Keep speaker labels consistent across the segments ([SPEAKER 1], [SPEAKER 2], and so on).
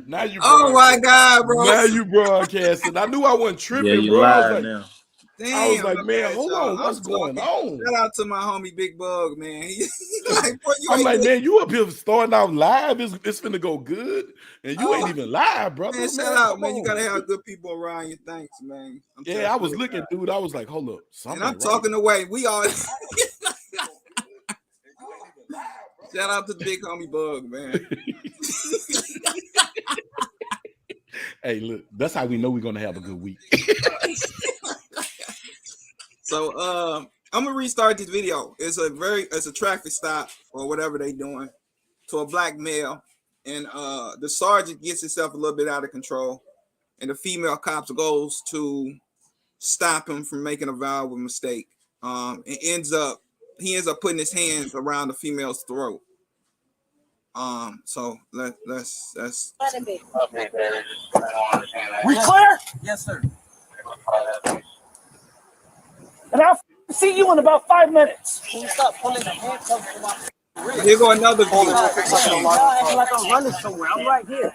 [SPEAKER 1] Now you.
[SPEAKER 2] Oh my God, bro!
[SPEAKER 1] Now you broadcasting. I knew I wasn't tripping,
[SPEAKER 3] Yeah, you
[SPEAKER 1] bro. I was
[SPEAKER 3] live
[SPEAKER 1] like,
[SPEAKER 3] now.
[SPEAKER 2] Damn,
[SPEAKER 1] I was like,
[SPEAKER 2] my
[SPEAKER 1] man,
[SPEAKER 2] bad,
[SPEAKER 1] hold
[SPEAKER 2] y'all.
[SPEAKER 1] on, what's going on?
[SPEAKER 2] Shout out to my homie Big Bug, man. He like, boy, you
[SPEAKER 1] I'm
[SPEAKER 2] ain't
[SPEAKER 1] like,
[SPEAKER 2] good.
[SPEAKER 1] man, you up here starting out live. It's finna go good, and you ain't even live, brother.
[SPEAKER 2] Man, shout out, man. You gotta have good people around you. Thanks, man.
[SPEAKER 1] Yeah, I was looking, dude. I was like, hold up,
[SPEAKER 2] and I'm talking away. We all shout out to the big homie Bug, man.
[SPEAKER 1] Hey, look, that's how we know we're gonna have a good week.
[SPEAKER 2] So I'm gonna restart this video. It's a traffic stop or whatever they doing to a black male, and the sergeant gets himself a little bit out of control, and the female cops goes to stop him from making a valuable mistake. He ends up putting his hands around the female's throat. So let's
[SPEAKER 4] We clear? Yes, sir. And I'll see you in about 5 minutes. Can you stop pulling the handcuffs from my wrist?
[SPEAKER 2] Here go another view.
[SPEAKER 4] Y'all acting like I'm running somewhere. I'm right here.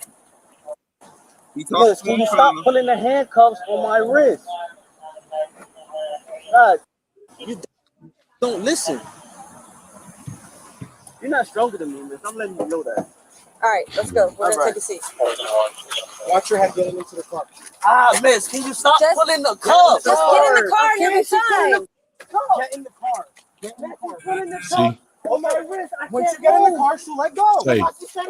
[SPEAKER 2] Yes,
[SPEAKER 4] can you stop pulling the handcuffs on my wrist? God, you don't listen. You're not stronger than me, miss. I'm letting you know that.
[SPEAKER 5] All right, let's go. We're gonna take a seat.
[SPEAKER 4] Watch your head getting into the car. Miss, can you stop pulling the cuffs?
[SPEAKER 5] Just get in the car. You'll be fine.
[SPEAKER 4] Get in the car. Get in the car. Put in the
[SPEAKER 1] See?
[SPEAKER 4] on my wrist. Once you get in the car, she'll let go.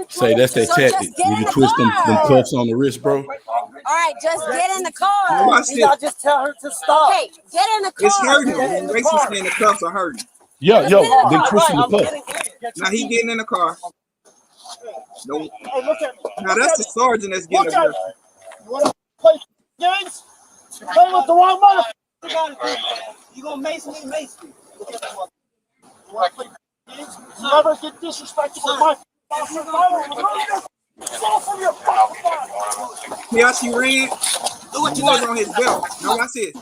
[SPEAKER 1] Say that's that tactic. When you twist them cuffs on the wrist, bro.
[SPEAKER 5] All right, just get in the car.
[SPEAKER 2] Watch this.
[SPEAKER 4] Y'all just tell her to stop.
[SPEAKER 5] Okay, get in the car.
[SPEAKER 2] It's hurting. Racing saying the cuffs are hurting.
[SPEAKER 1] Yeah, they twisting the cuff.
[SPEAKER 2] Now he getting in the car. No.
[SPEAKER 4] Hey, look at me.
[SPEAKER 2] Now that's the sergeant that's getting arrested.
[SPEAKER 4] You want to play games? You play with the wrong motherfucker. You gonna mace me? Mace me. Look at that motherfucker. You want to play games? You never get disrespectful with my officer. Go from your fucking body.
[SPEAKER 2] See how she ran? Look what you got on his belt. Now watch this.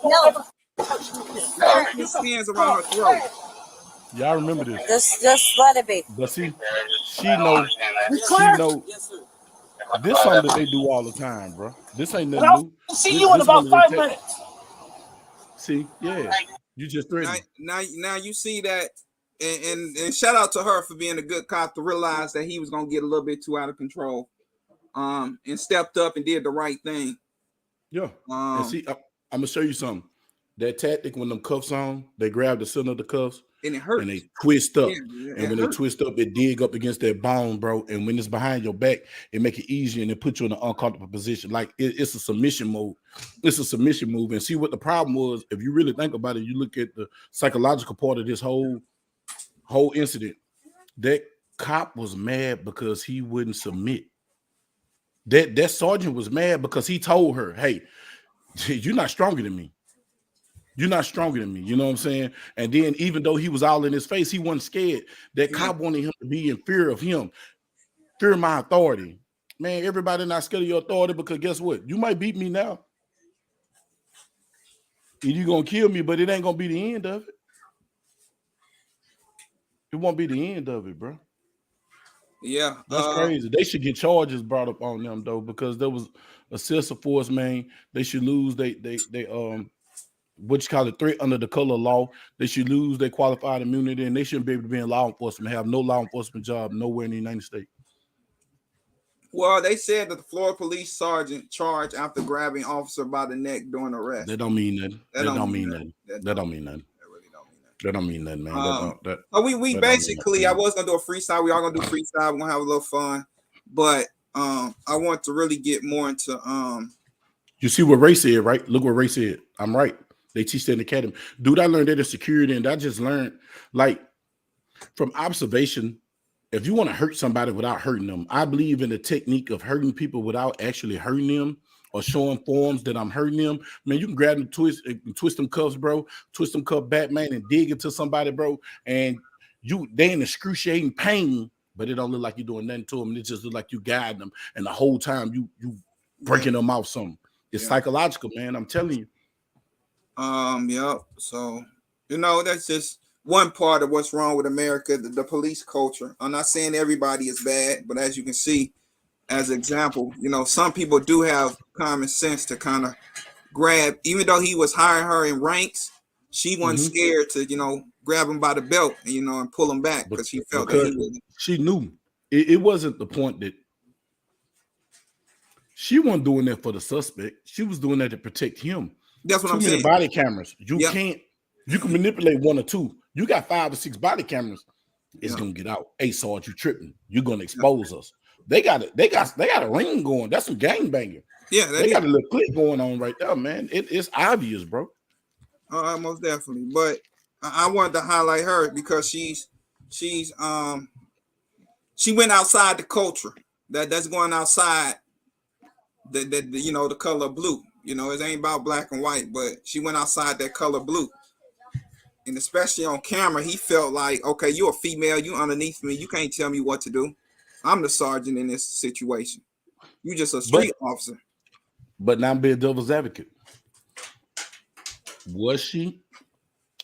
[SPEAKER 5] No.
[SPEAKER 2] His hands around her throat.
[SPEAKER 1] Y'all remember this?
[SPEAKER 5] Just let it be.
[SPEAKER 1] But see, she know. This something that they do all the time, bro. This ain't nothing new.
[SPEAKER 4] I'll see you in about 5 minutes.
[SPEAKER 1] See, yeah, you just threatened.
[SPEAKER 2] Now you see that, and shout out to her for being a good cop to realize that he was gonna get a little bit too out of control, and stepped up and did the right thing.
[SPEAKER 1] Yeah, and see, I'm gonna show you something. That tactic when them cuffs on, they grab the center of the cuffs
[SPEAKER 2] and it hurts.
[SPEAKER 1] And they twist up.
[SPEAKER 2] Yeah,
[SPEAKER 1] and when they twist up, it dig up against that bone, bro. And when it's behind your back, it make it easier and it put you in an uncomfortable position. Like it's a submission mode. It's a submission move. And see what the problem was, if you really think about it, you look at the psychological part of this whole incident. That cop was mad because he wouldn't submit. That sergeant was mad because he told her, hey, you're not stronger than me. You're not stronger than me. You know what I'm saying? And then even though he was all in his face, he wasn't scared. That cop wanted him to be in fear of him. Fear of my authority. Man, everybody not scared of your authority because guess what? You might beat me now. And you're going to kill me, but it ain't going to be the end of it. It won't be the end of it, bro.
[SPEAKER 2] Yeah.
[SPEAKER 1] That's crazy. They should get charges brought up on them, though, because there was a excessive force, man. They should lose what you call it, threat under the color of law. They should lose their qualified immunity, and they shouldn't be able to be in law enforcement, have no law enforcement job nowhere in the United States.
[SPEAKER 2] Well, they said that the Florida police sergeant charged after grabbing officer by the neck during arrest.
[SPEAKER 1] That don't mean nothing. That don't mean nothing. That don't mean nothing.
[SPEAKER 2] That really don't mean nothing.
[SPEAKER 1] That don't mean nothing, man.
[SPEAKER 2] We basically, I was gonna do a freestyle. We are gonna do freestyle. We're gonna have a little fun, but I want to really get more into
[SPEAKER 1] You see what Ray said, right? Look what Ray said. I'm right. They teach that in the academy. Dude, I learned that in security, and I just learned, like, from observation, if you want to hurt somebody without hurting them, I believe in the technique of hurting people without actually hurting them or showing forms that I'm hurting them. Man, you can grab them, twist them cuffs, bro, twist them cuff back, man, and dig into somebody, bro, and they in excruciating pain, but it don't look like you're doing nothing to them. It just look like you guiding them, and the whole time you breaking them off something. It's psychological, man. I'm telling you.
[SPEAKER 2] Yep. So, that's just one part of what's wrong with America, the police culture. I'm not saying everybody is bad, but as you can see, as an example, some people do have common sense to kind of grab, even though he was higher her in ranks, she wasn't scared to, grab him by the belt, and pull him back because she felt that he was.
[SPEAKER 1] She knew it wasn't the point that she wasn't doing that for the suspect. She was doing that to protect him.
[SPEAKER 2] That's what I'm saying.
[SPEAKER 1] Too many body cameras. You can manipulate one or two. You got 5 or 6 body cameras. It's gonna get out. Hey, Sarge, you tripping? You're gonna expose us. They got it. They got a ring going. That's some gang banging.
[SPEAKER 2] Yeah,
[SPEAKER 1] they got a little click going on right there, man. It's obvious, bro.
[SPEAKER 2] Most definitely. But I wanted to highlight her because she went outside the culture. That's going outside the color blue. It ain't about black and white, but she went outside that color blue. And especially on camera, he felt like, okay, you're a female, you underneath me, you can't tell me what to do. I'm the sergeant in this situation. You just a street officer.
[SPEAKER 1] But now I'm being devil's advocate. Was she?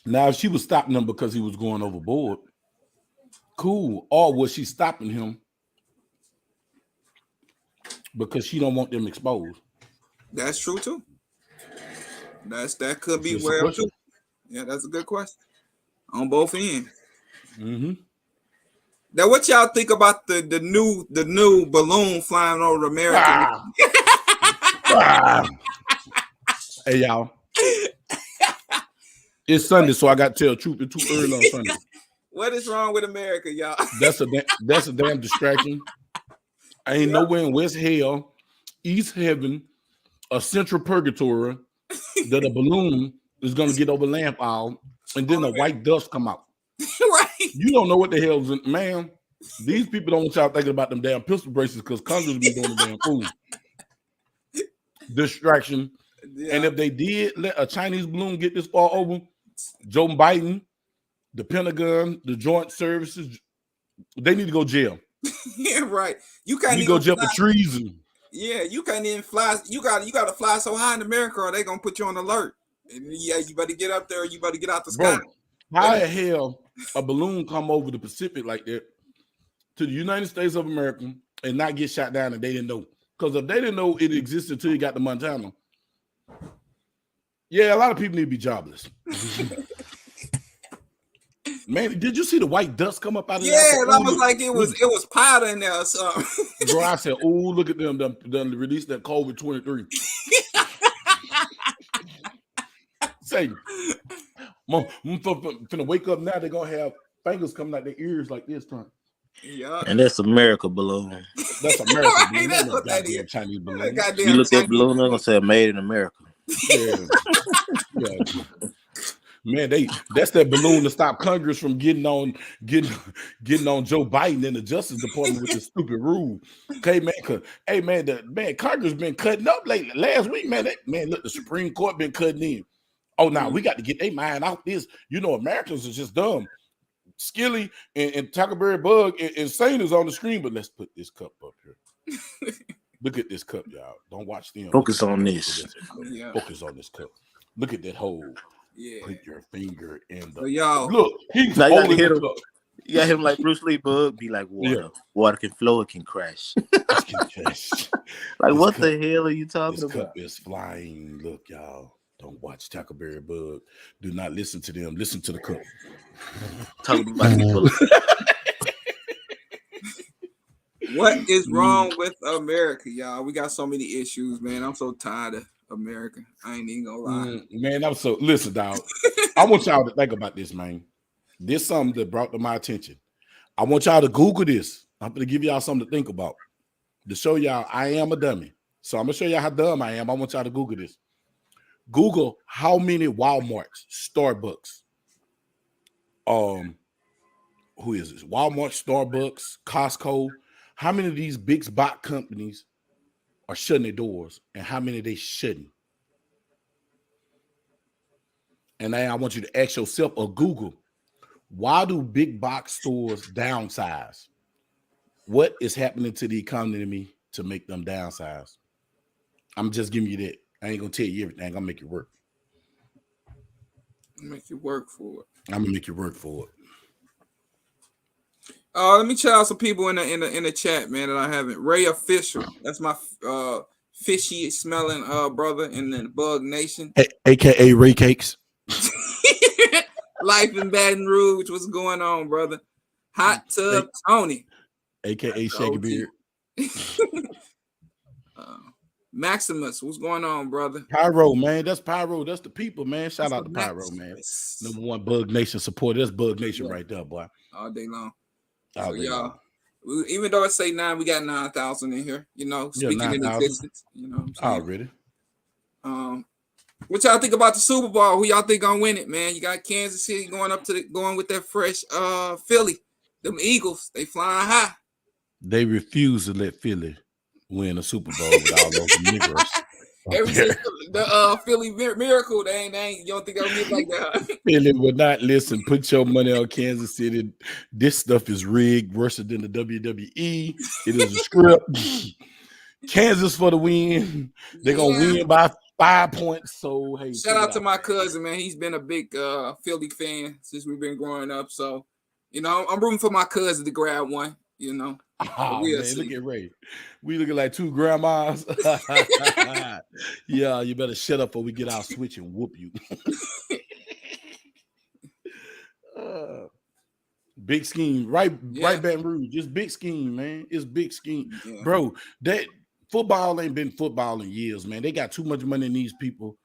[SPEAKER 1] Now, if she was stopping him because he was going overboard, cool. Or was she stopping him because she don't want them exposed?
[SPEAKER 2] That's true too. That could be well too. Yeah, that's a good question. On both ends. Now, what y'all think about the new balloon flying over America?
[SPEAKER 1] Hey, y'all. It's Sunday, so I got to tell the truth. It's too early on Sunday.
[SPEAKER 2] What is wrong with America, y'all?
[SPEAKER 1] That's a damn distraction. Ain't nowhere in West Hell, East Heaven, a Central Purgatory that a balloon is going to get over lamp aisle and then a white dust come out.
[SPEAKER 2] Right.
[SPEAKER 1] You don't know what the hell's in, man. These people don't want y'all thinking about them damn pistol braces because Congress been doing the damn fool. Distraction. Yeah. And if they did let a Chinese balloon get this far over, Joe Biden, the Pentagon, the Joint Services, they need to go jail.
[SPEAKER 2] Yeah, right. You can't
[SPEAKER 1] even go jail for treason.
[SPEAKER 2] Yeah, you can't even fly. You got to fly so high in America, or they gonna put you on alert. And yeah, you better get up there. You better get out the sky.
[SPEAKER 1] How the hell a balloon come over the Pacific like that to the United States of America and not get shot down and they didn't know? Because if they didn't know it existed until you got to Montana, yeah, a lot of people need to be jobless. Man, did you see the white dust come up out of there?
[SPEAKER 2] Yeah, it almost like it was powder in there or something.
[SPEAKER 1] Bro, I said, oh, look at them done released that COVID-23. Say, Mom, I'm finna wake up now. They're gonna have fingers coming out their ears like this time.
[SPEAKER 3] Yeah. And that's America balloon.
[SPEAKER 1] That's America balloon. That's no goddamn Chinese balloon.
[SPEAKER 3] You look at balloon, they're gonna say made in America.
[SPEAKER 1] Yeah. Yeah. Man, that's that balloon to stop Congress from getting on Joe Biden in the Justice Department with this stupid rule. Okay, man, Congress been cutting up lately. Last week, look, the Supreme Court been cutting in. Oh, now we got to get their mind out this. Americans are just dumb. Skilly and Tackleberry Bug and Saint is on the screen, but let's put this cup up here. Look at this cup, y'all. Don't watch them.
[SPEAKER 3] Focus on this.
[SPEAKER 2] Yeah.
[SPEAKER 1] Focus on this cup. Look at that hole.
[SPEAKER 2] Yeah.
[SPEAKER 1] Put your finger in the.
[SPEAKER 2] Y'all
[SPEAKER 1] look. He's
[SPEAKER 3] now
[SPEAKER 1] holding
[SPEAKER 3] hit
[SPEAKER 1] the
[SPEAKER 3] him.
[SPEAKER 1] cup.
[SPEAKER 3] You got him like Bruce Lee, Bug. Be like water. Yeah. Water can flow. It can crash. Like what the hell are you talking about?
[SPEAKER 1] This cup is flying. Look, y'all. Don't watch Tackleberry Bug. Do not listen to them. Listen to the cup.
[SPEAKER 3] Talking about people.
[SPEAKER 2] What is wrong with America, y'all? We got so many issues, man. I'm so tired of America. I ain't even gonna lie.
[SPEAKER 1] Man, listen, dog. I want y'all to think about this, man. This is something that brought to my attention. I want y'all to Google this. I'm gonna give y'all something to think about. To show y'all I am a dummy. So I'm gonna show y'all how dumb I am. I want y'all to Google this. Google how many Walmarts, Starbucks, who is this? Walmart, Starbucks, Costco. How many of these big box companies are shutting their doors and how many they shouldn't? And now I want you to ask yourself or Google, why do big box stores downsize? What is happening to the economy to make them downsize? I'm just giving you that. I ain't gonna tell you everything. I'm gonna make it work.
[SPEAKER 2] Make you work for it.
[SPEAKER 1] I'm gonna make you work for it.
[SPEAKER 2] Let me check out some people in the chat, man, that I haven't. Ray Official, that's my fishy smelling brother in the Bug Nation.
[SPEAKER 1] AKA Ray Cakes.
[SPEAKER 2] Life in Baton Rouge, what's going on, brother? Hot Tub Tony,
[SPEAKER 1] AKA Shaggy Beard.
[SPEAKER 2] Maximus, what's going on, brother?
[SPEAKER 1] Pyro, man, that's Pyro. That's the people, man. Shout out to Pyro, man. Number one Bug Nation supporter. That's Bug Nation right there, boy.
[SPEAKER 2] All day long.
[SPEAKER 1] All day
[SPEAKER 2] y'all,
[SPEAKER 1] long.
[SPEAKER 2] even though it say 9, we got 9,000 in here. You know, speaking in existence. You know, what I'm saying?
[SPEAKER 1] Already.
[SPEAKER 2] What y'all think about the Super Bowl? Who y'all think gonna win it, man? You got Kansas City going with that fresh Philly. Them Eagles, they flying high.
[SPEAKER 1] They refuse to let Philly win a Super Bowl with all those niggers.
[SPEAKER 2] The Philly miracle, they ain't. You don't think they'll get like that?
[SPEAKER 1] Philly would not listen. Put your money on Kansas City. This stuff is rigged, worse than the WWE. It is a script. Kansas for the win. They're gonna win by 5 points. So hey,
[SPEAKER 2] shout out to my cousin, man. He's been a big Philly fan since we've been growing up. So, you know, I'm rooting for my cousin to grab one. You know,
[SPEAKER 1] man, look at Ray. We looking like two grandmas. Yeah, you better shut up or we get our switch and whoop you. Big scheme, right? Baton Rouge, just big scheme, man. It's big scheme, bro. That football ain't been football in years, man. They got too much money in these people.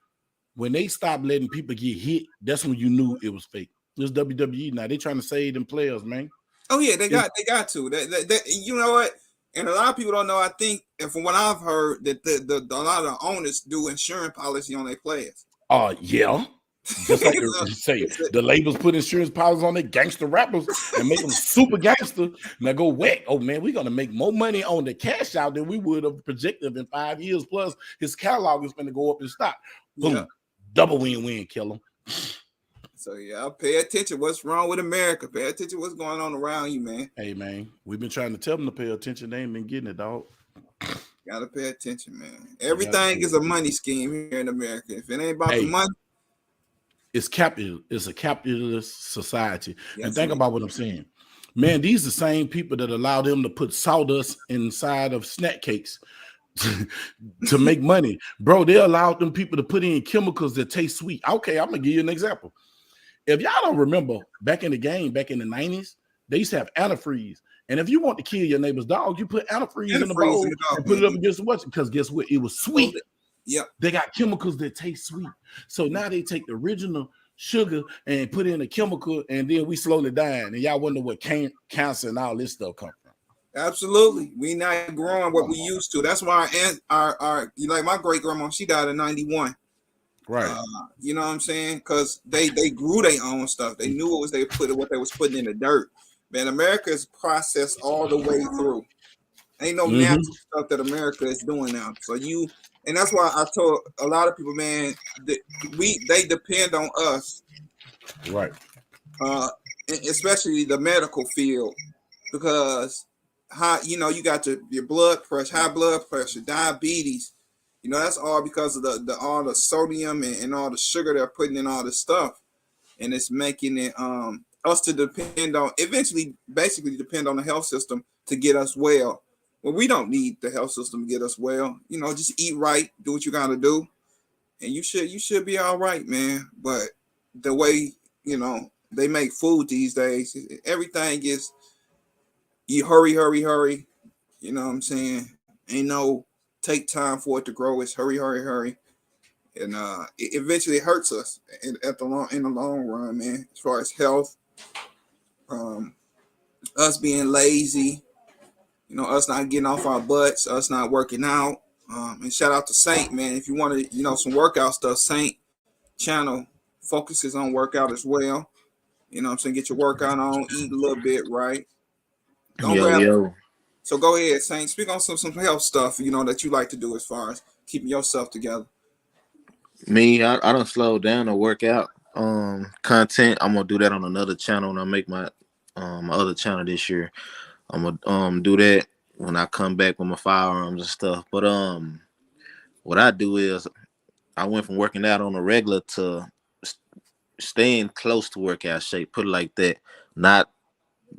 [SPEAKER 1] When they stop letting people get hit, that's when you knew it was fake. It's WWE now. They trying to save them players, man.
[SPEAKER 2] Oh yeah, they got to. You know what? And a lot of people don't know. I think, and from what I've heard, that a lot of the owners do insurance policy on their players.
[SPEAKER 1] Yeah. Just like they say, the labels put insurance policies on their gangster rappers and make them super gangster. Now go whack. Oh man, we're gonna make more money on the cash out than we would have projected in 5 years. Plus, his catalog is going to go up in stock. Boom, double win, kill him.
[SPEAKER 2] So yeah, pay attention. What's wrong with America? Pay attention. What's going on around you, man?
[SPEAKER 1] Hey man, we've been trying to tell them to pay attention. They ain't been getting it, dog.
[SPEAKER 2] Gotta pay attention, man. Everything is a money scheme here in America. If it ain't about the money,
[SPEAKER 1] it's capital. It's a capitalist society. Yes, and think about what I'm saying, man. These are the same people that allow them to put sawdust inside of snack cakes to make money, bro. They allowed them people to put in chemicals that taste sweet. Okay, I'm gonna give you an example. If y'all don't remember, back in the game, back in the 90s, they used to have antifreeze. And if you want to kill your neighbor's dog, you put antifreeze in the bowl and put it up against the watch. Because guess what? It was sweet.
[SPEAKER 2] Yep.
[SPEAKER 1] They got chemicals that taste sweet. So now they take the original sugar and put in a chemical, and then we slowly dying. And y'all wonder what cancer and all this stuff come from.
[SPEAKER 2] Absolutely. We not growing what we used to. That's why our like my great grandma, she died in 91.
[SPEAKER 1] Right.
[SPEAKER 2] You know what I'm saying? Because they grew their own stuff. They knew what they was putting in the dirt. Man, America is processed all the way through. Ain't no natural stuff that America is doing now. So and that's why I told a lot of people, man, that they depend on us.
[SPEAKER 1] Right.
[SPEAKER 2] Especially the medical field, because you got your blood pressure, high blood pressure, diabetes. You know, that's all because of all the sodium and all the sugar they're putting in all this stuff. And it's making it us to basically depend on the health system to get us well. Well, we don't need the health system to get us well. You know, just eat right, do what you gotta do, and you should be all right, man. But the way, you know, they make food these days, everything is you hurry. You know what I'm saying? Ain't no take time for it to grow. It's hurry, and it eventually hurts us in the long run, man. As far as health, us being lazy, you know, us not getting off our butts, us not working out. And shout out to Saint, man. If you want to, you know, some workout stuff, Saint channel focuses on workout as well. You know what I'm saying? Get your workout on, eat a little bit, right? So go ahead, Saint. Speak on some health stuff, you know, that you like to do as far as keeping yourself together.
[SPEAKER 3] Me, I don't slow down or work out. Content, I'm gonna do that on another channel when I make my my other channel this year. I'm gonna do that when I come back with my firearms and stuff. But what I do is I went from working out on a regular to staying close to workout shape. Put it like that. Not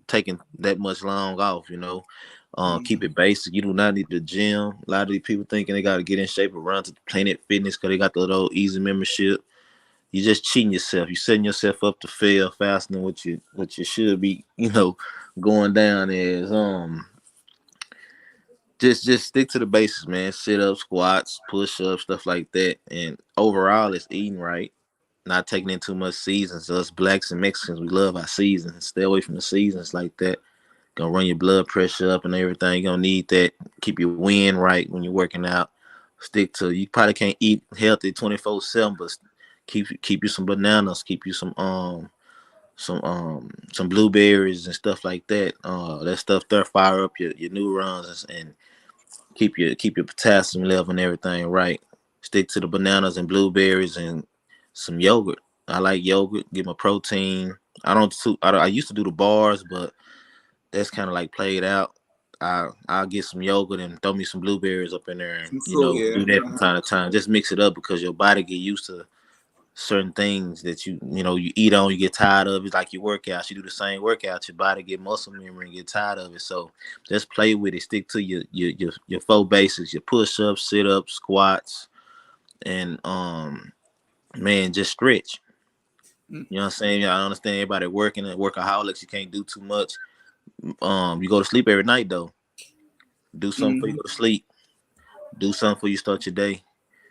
[SPEAKER 3] taking that much long off. Keep it basic. You do not need the gym. A lot of these people thinking they got to get in shape and run to Planet Fitness because they got the little easy membership. You just cheating yourself. You're setting yourself up to fail faster than what you should be. Going down as just stick to the basics, man. Sit ups, squats, push ups, stuff like that. And overall, it's eating right, not taking in too much seasons. Us blacks and Mexicans, we love our seasons. Stay away from the seasons like that. Gonna run your blood pressure up and everything. You're gonna need that. Keep your wind right when you're working out. Stick to. You probably can't eat healthy 24/7, but keep you some bananas. Keep you some blueberries and stuff like that. That stuff there fire up your neurons and keep your potassium level and everything right. Stick to the bananas and blueberries and some yogurt. I like yogurt. Get my protein. I used to do the bars, but that's kind of like played out. I'll get some yogurt and throw me some blueberries up in there and do that from time to time. Just mix it up because your body get used to certain things that you eat on, you get tired of. It's like your workouts. You do the same workout, your body get muscle memory and get tired of it. So just play with it. Stick to your 4 basics, your push-ups, sit-ups, squats, and man, just stretch. You know what I'm saying? I understand everybody working and workaholics, you can't do too much. You go to sleep every night though. Do something before you go to sleep. Do something before you start your day.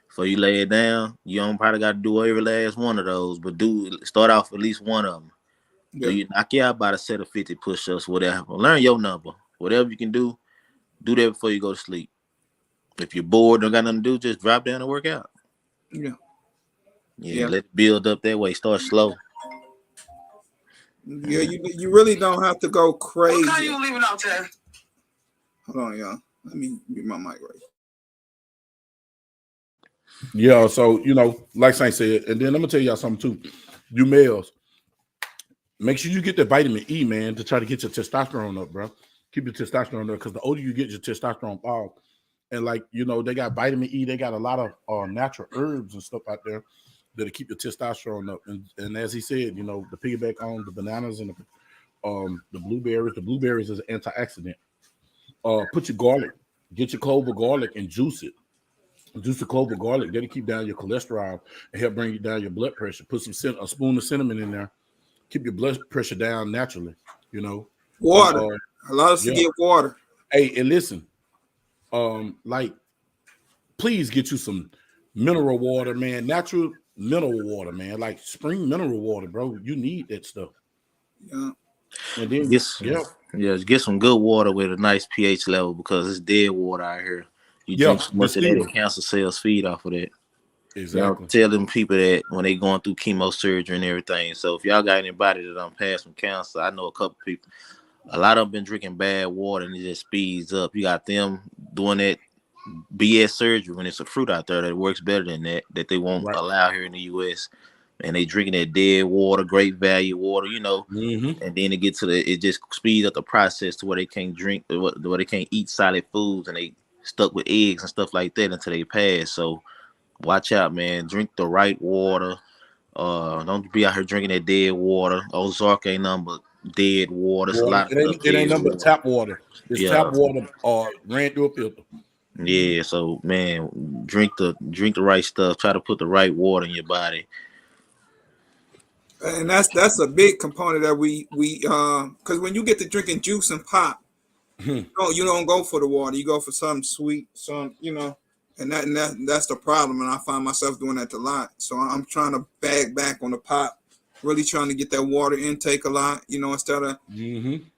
[SPEAKER 3] Before you lay it down, you don't probably got to do every last one of those, but start off at least one of them. Yeah. Do you knock you out by a set of 50 push-ups, whatever. Learn your number. Whatever you can do that before you go to sleep. If you're bored, don't got nothing to do, just drop down and work out. Yeah. Let it build up that way. Start slow.
[SPEAKER 2] Yeah, you really don't have to go crazy.
[SPEAKER 6] What kind you leaving out there?
[SPEAKER 2] Hold on, y'all. Let me mute my mic right.
[SPEAKER 1] Yeah, so like Saint said, and then I'm gonna tell y'all something too. You males, make sure you get the vitamin E, man, to try to get your testosterone up, bro. Keep your testosterone up because the older you get, your testosterone falls. And they got vitamin E, they got a lot of natural herbs and stuff out there that'll keep your testosterone up. And as he said, the piggyback on the bananas and the blueberries. The blueberries is an antioxidant. Put your garlic, get your clove of garlic and juice it. Juice the clove of garlic, that'll keep down your cholesterol and help bring you down your blood pressure. Put a spoon of cinnamon in there, keep your blood pressure down naturally.
[SPEAKER 2] Water. A lot of us get water.
[SPEAKER 1] Hey, and listen, please get you some mineral water, man. Natural mineral water, man. Like spring mineral water, bro. You need that stuff.
[SPEAKER 2] Yeah.
[SPEAKER 1] And then
[SPEAKER 3] get some good water with a nice pH level because it's dead water out here. You drink so much of that, and cancer cells feed off of that.
[SPEAKER 1] Exactly.
[SPEAKER 3] Tell them people that when they going through chemo surgery and everything. So if y'all got anybody that passed from cancer, I know a couple people. A lot of them been drinking bad water and it just speeds up. You got them doing that BS surgery when it's a fruit out there that works better than that they won't allow here in the U.S. And they drinking that dead water, great value water, and then it gets it just speeds up the process to where they can't drink, where they can't eat solid foods and they stuck with eggs and stuff like that until they pass. So watch out, man. Drink the right water. Don't be out here drinking that dead water. Ozark ain't nothing but dead water.
[SPEAKER 1] It ain't nothing but tap water. It's tap water ran through a filter.
[SPEAKER 3] Yeah, so man, drink the right stuff. Try to put the right water in your body.
[SPEAKER 2] And that's a big component that we because when you get to drinking juice and pop, you don't go for the water. You go for something sweet, and that's the problem. And I find myself doing that a lot. So I'm trying to bag back on the pop, really trying to get that water intake a lot, instead of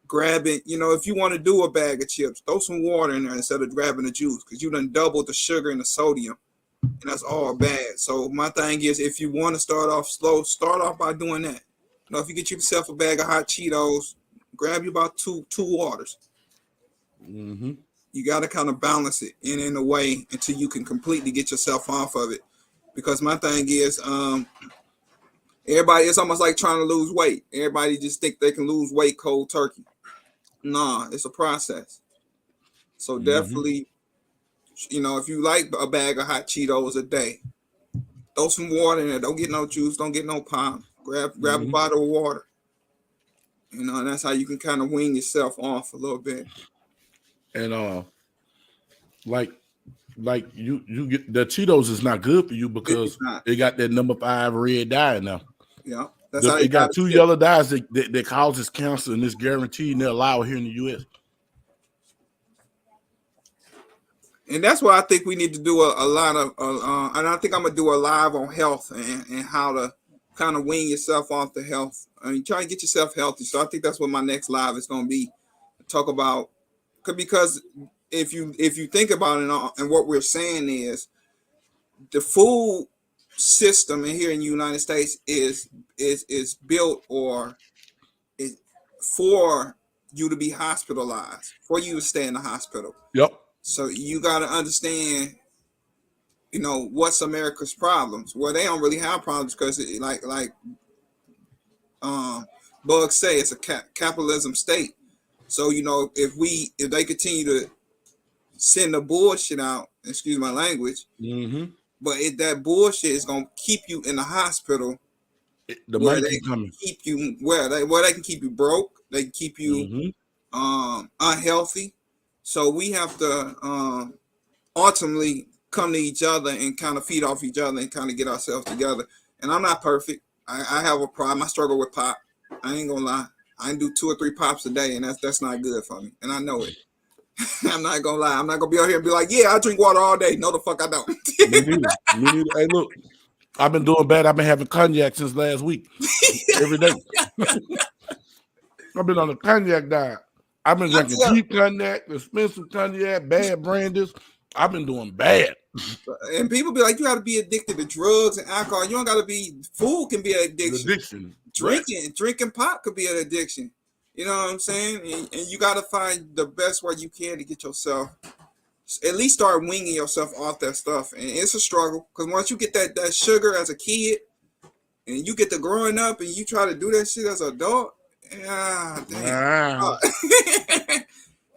[SPEAKER 2] grabbing, if you want to do a bag of chips, throw some water in there instead of grabbing the juice because you done doubled the sugar and the sodium. And that's all bad. So my thing is, if you want to start off slow, start off by doing that. If you get yourself a bag of hot Cheetos, grab you about two waters. You got to kind of balance it in a way until you can completely get yourself off of it. Because my thing is, everybody, it's almost like trying to lose weight. Everybody just think they can lose weight cold turkey. Nah, it's a process. So definitely, if you like a bag of hot Cheetos a day, throw some water in there. Don't get no juice. Don't get no pop. grab a bottle of water. You know, and that's how you can kind of wean yourself off a little bit.
[SPEAKER 1] And like you get the Cheetos is not good for you because it got that number 5 red dye now.
[SPEAKER 2] Yeah, that's how
[SPEAKER 1] it got 2 yellow dyes that causes cancer, and it's guaranteed, and they're allowed here in the U.S.
[SPEAKER 2] And that's why I think we need to do a lot of, and I think I'm gonna do a live on health and how to kind of wean yourself off the health. I mean, try to get yourself healthy. So I think that's what my next live is gonna be. Talk about, because if you think about it, and what we're saying is the food system in here in the United States is built or is for you to be hospitalized, for you to stay in the hospital.
[SPEAKER 1] Yep. So
[SPEAKER 2] you got to understand, you know, what's America's problems. Well, they don't really have problems because, like Bugs say, it's a capitalism state. So, you know, if they continue to send the bullshit out, excuse my language, but that bullshit is gonna keep you in the hospital.
[SPEAKER 1] The money keep coming.
[SPEAKER 2] Keep you where they can keep you broke. They can keep you unhealthy. So we have to ultimately come to each other and kind of feed off each other and kind of get ourselves together. And I'm not perfect. I have a problem. I struggle with pop. I ain't gonna lie. I do 2 or 3 pops a day, and that's not good for me. And I know it. I'm not gonna lie. I'm not gonna be out here and be like, yeah, I drink water all day. No, the fuck I don't.
[SPEAKER 1] Me neither. Hey, look, I've been doing bad. I've been having cognac since last week. Every day. I've been on a cognac diet. I've been drinking cheap cognac, expensive cognac, bad brandies. I've been doing bad.
[SPEAKER 2] And people be like, you got to be addicted to drugs and alcohol. You don't got to be. Food can be an addiction. Drinking pot could be an addiction. You know what I'm saying? And you got to find the best way you can to get yourself, at least start winging yourself off that stuff. And it's a struggle because once you get that sugar as a kid, and you get to growing up, and you try to do that shit as an adult.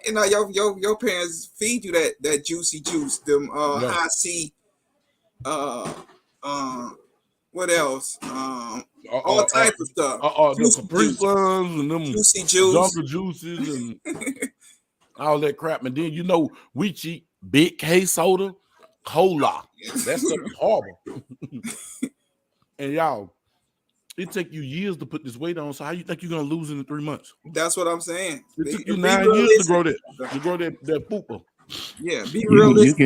[SPEAKER 2] You know, your parents feed you that juicy juice, them high C, what else? All type of stuff.
[SPEAKER 1] The Capri Suns and them
[SPEAKER 2] juicy juice,
[SPEAKER 1] Jungle Juices, and all that crap. And then, you know, we cheat Big K soda, cola. That stuff is horrible. And y'all, it take you years to put this weight on. So how you think you're gonna lose in 3 months?
[SPEAKER 2] That's what I'm saying.
[SPEAKER 1] It took you 9 years to grow that pooper.
[SPEAKER 2] Yeah, be realistic.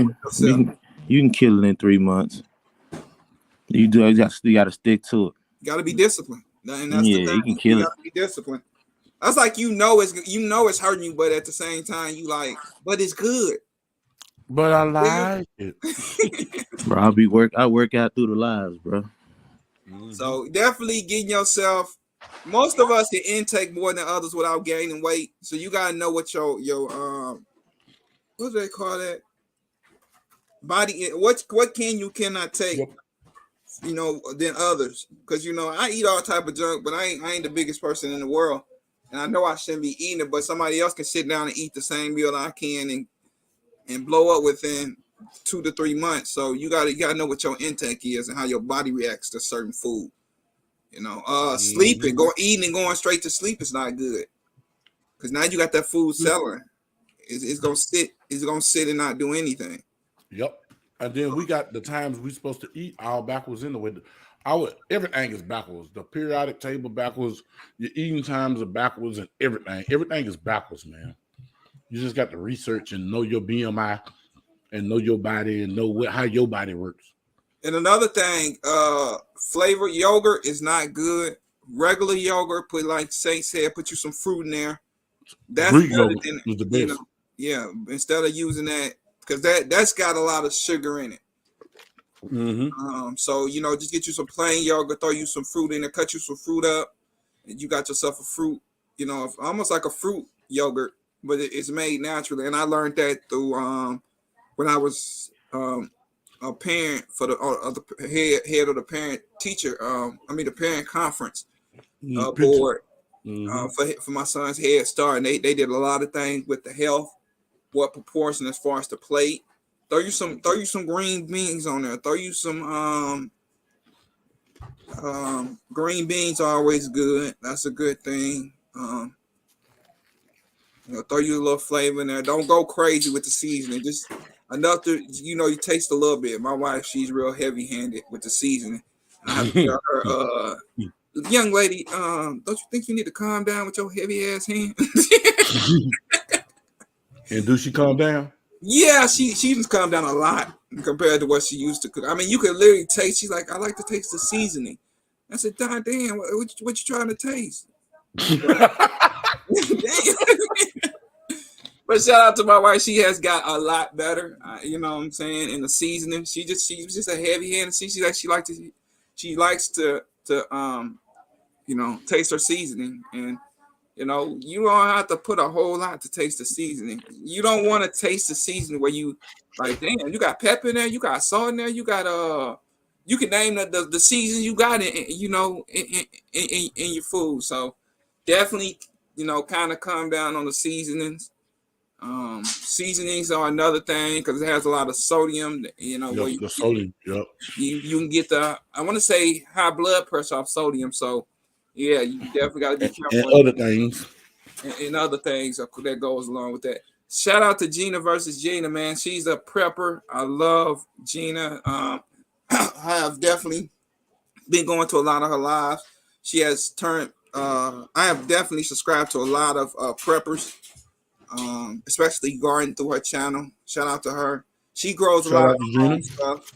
[SPEAKER 3] You can kill it in 3 months. You got to stick to it.
[SPEAKER 2] You got to be disciplined. And that's
[SPEAKER 3] you can kill it.
[SPEAKER 2] You got to be disciplined. That's like it's hurting you, but at the same time but it's good.
[SPEAKER 1] But I like it.
[SPEAKER 3] Bro, I work out through the lives, bro.
[SPEAKER 2] So definitely getting yourself. Most of us can intake more than others without gaining weight. So you gotta know what your what do they call that? Body. What cannot take. Yep. You know, than others. Because you know, I eat all type of junk, but I ain't the biggest person in the world. And I know I shouldn't be eating it, but somebody else can sit down and eat the same meal that I can and blow up within 2 to 3 months. So you gotta know what your intake is and how your body reacts to certain food. You know, sleeping, eating and going straight to sleep is not good. Because now you got that food selling. It's gonna sit and not do anything.
[SPEAKER 1] Yep. And then we got the times we're supposed to eat all backwards in the way. Everything is backwards. The periodic table backwards. Your eating times are backwards, and everything. Everything is backwards, man. You just got to research and know your BMI and know your body and know how your body works.
[SPEAKER 2] And another thing, flavored yogurt is not good. Regular yogurt, like Saint said, put you some fruit in there. That's
[SPEAKER 1] Greek yogurt is the best.
[SPEAKER 2] You know, yeah, instead of using that, because that's got a lot of sugar in it. So you know, just get you some plain yogurt, throw you some fruit in there, cut you some fruit up, and you got yourself a fruit. You know, almost like a fruit yogurt, but it's made naturally. And I learned that through when I was a parent for the head of the parent teacher. The parent conference board for my son's Head Start, and they did a lot of things with the health. What proportion as far as the plate? Throw you some green beans on there. Throw you some Green beans are always good. That's a good thing. Throw you a little flavor in there. Don't go crazy with the seasoning. Just enough to, you taste a little bit. My wife, she's real heavy-handed with the seasoning. I have to tell her, young lady, don't you think you need to calm down with your heavy ass hand?
[SPEAKER 1] And do she calm down?
[SPEAKER 2] Yeah, she just calmed down a lot compared to what she used to cook. I mean, you could literally taste. She's like, I like to taste the seasoning. I said, God damn, what you trying to taste? But shout out to my wife. She has got a lot better. You know what I'm saying? In the seasoning, she's just a heavy hand. She likes to taste her seasoning, and you don't have to put a whole lot to taste the seasoning. You don't want to taste the seasoning where you like, damn, you got pepper in there, you got salt in there, you got you can name the season you got in your food. So definitely, kind of calm down on the seasonings. Seasonings are another thing because it has a lot of sodium. Where
[SPEAKER 1] the sodium. Yep.
[SPEAKER 2] You can get I want to say high blood pressure off sodium. So yeah, you definitely got to be careful.
[SPEAKER 1] And other things.
[SPEAKER 2] And other things that goes along with that. Shout out to Gina versus Gina, man. She's a prepper. I love Gina. I have definitely been going to a lot of her lives. She has turned. I have definitely subscribed to a lot of preppers. Especially garden through her channel. Shout out to her. She grows a lot of stuff.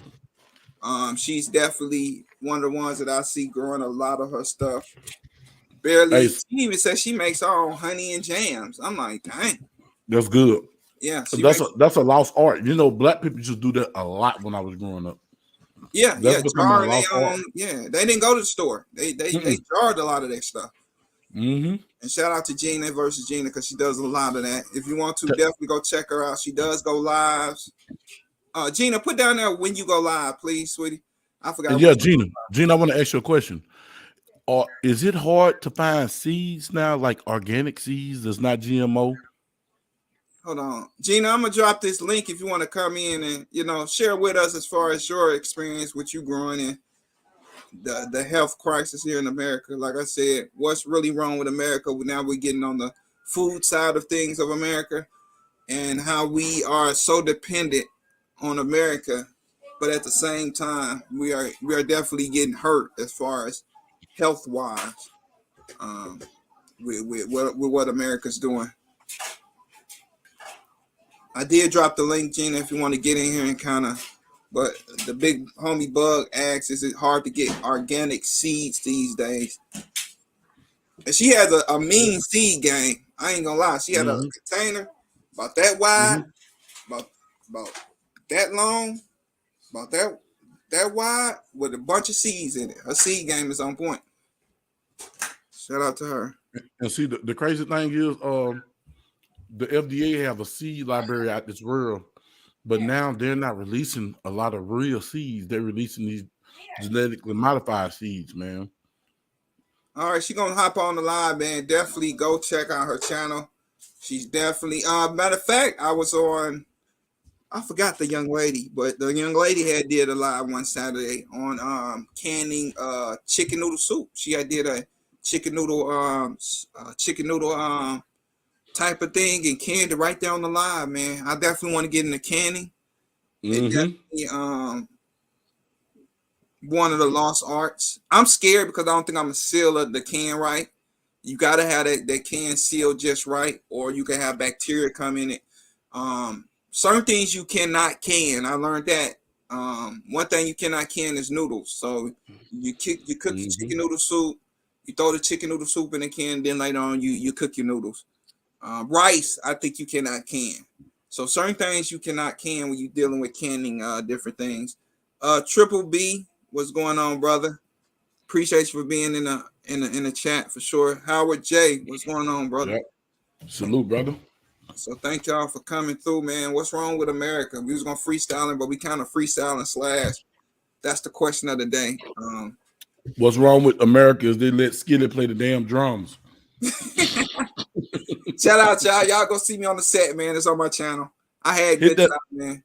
[SPEAKER 2] She's definitely one of the ones that I see growing a lot of her stuff. Barely. She even says she makes her own honey and jams. I'm like, dang.
[SPEAKER 1] That's good.
[SPEAKER 2] Yeah.
[SPEAKER 1] That's a lost art. Black people just do that a lot when I was growing up.
[SPEAKER 2] Yeah, yeah. They didn't go to the store. They jarred a lot of that stuff.
[SPEAKER 1] Mm-hmm.
[SPEAKER 2] And shout out to Gina versus Gina because she does a lot of that. If you want to, definitely go check her out. She does go lives. Gina, put down there when you go live, please, sweetie. I forgot.
[SPEAKER 1] Yeah, Gina, I want to ask you a question. Is it hard to find seeds now, like organic seeds that's not GMO?
[SPEAKER 2] Hold on, Gina. I'm gonna drop this link if you want to come in and share with us as far as your experience with you growing in the health crisis here in America. Like I said, what's really wrong with America? Now we're getting on the food side of things of America and how we are so dependent on America, but at the same time, we are definitely getting hurt as far as health wise with what America's doing. I did drop the link, Gina, if you want to get in here and but the big homie Bug asks, is it hard to get organic seeds these days? And she has a mean seed game. I ain't gonna lie. She had a container about that wide, about that long, about that wide with a bunch of seeds in it. Her seed game is on point. Shout out to her.
[SPEAKER 1] And see, the crazy thing is, the FDA have a seed library out this world, but now they're not releasing a lot of real seeds. They're releasing these genetically modified seeds, man.
[SPEAKER 2] All right, she's gonna hop on the live, man. Definitely go check out her channel. She's definitely matter of fact, I forgot the young lady, but the young lady had did a live one Saturday on canning chicken noodle soup. She had did a chicken noodle type of thing and canned it right there on the live, man. I definitely want to get into canning. It definitely one of the lost arts. I'm scared because I don't think I'm gonna seal the can right. You gotta have that can sealed just right, or you can have bacteria come in it. Certain things you cannot can. I learned that. One thing you cannot can is noodles. So you cook your chicken noodle soup. You throw the chicken noodle soup in the can. Then later on, you cook your noodles. Rice, I think you cannot can. So certain things you cannot can when you're dealing with canning different things. Triple B, what's going on, brother? Appreciate you for being in the chat for sure. Howard J, what's going on, brother?
[SPEAKER 1] Yep. Salute, brother.
[SPEAKER 2] So thank y'all for coming through, man. What's wrong with America? We was gonna freestyling, but we kind of freestyling slash. That's the question of the day.
[SPEAKER 1] What's wrong with America is they let Skillet play the damn drums.
[SPEAKER 2] Shout out, y'all. Y'all go see me on the set, man. It's on my channel. I had good time, man.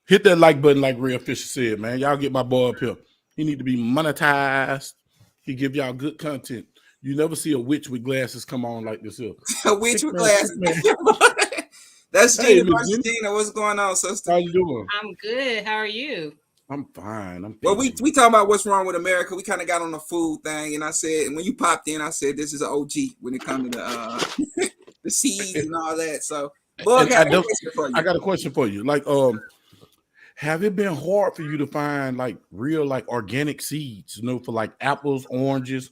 [SPEAKER 1] Hit that like button, like Real Fisher said, man. Y'all get my boy up here. He need to be monetized. He give y'all good content. You never see a witch with glasses come on like this here.
[SPEAKER 2] A witch
[SPEAKER 1] Sick
[SPEAKER 2] with
[SPEAKER 1] man,
[SPEAKER 2] glasses.
[SPEAKER 1] sick man.
[SPEAKER 2] That's
[SPEAKER 1] Hey,
[SPEAKER 2] Gina
[SPEAKER 1] Miss
[SPEAKER 2] versus
[SPEAKER 1] Gina.
[SPEAKER 2] Gina. What's going on, sister?
[SPEAKER 1] How you doing?
[SPEAKER 6] I'm good. How are you?
[SPEAKER 1] I'm fine. I'm
[SPEAKER 2] Well,
[SPEAKER 1] peachy.
[SPEAKER 2] we talking about what's wrong with America. We kind of got on the food thing, and I said, when you popped in, I said this is an OG when it comes to the the seeds and all that. So, Bug
[SPEAKER 1] And
[SPEAKER 2] had a question for you.
[SPEAKER 1] I got a question for you. Like, have it been hard for you to find like real like organic seeds? You know, for like apples, oranges,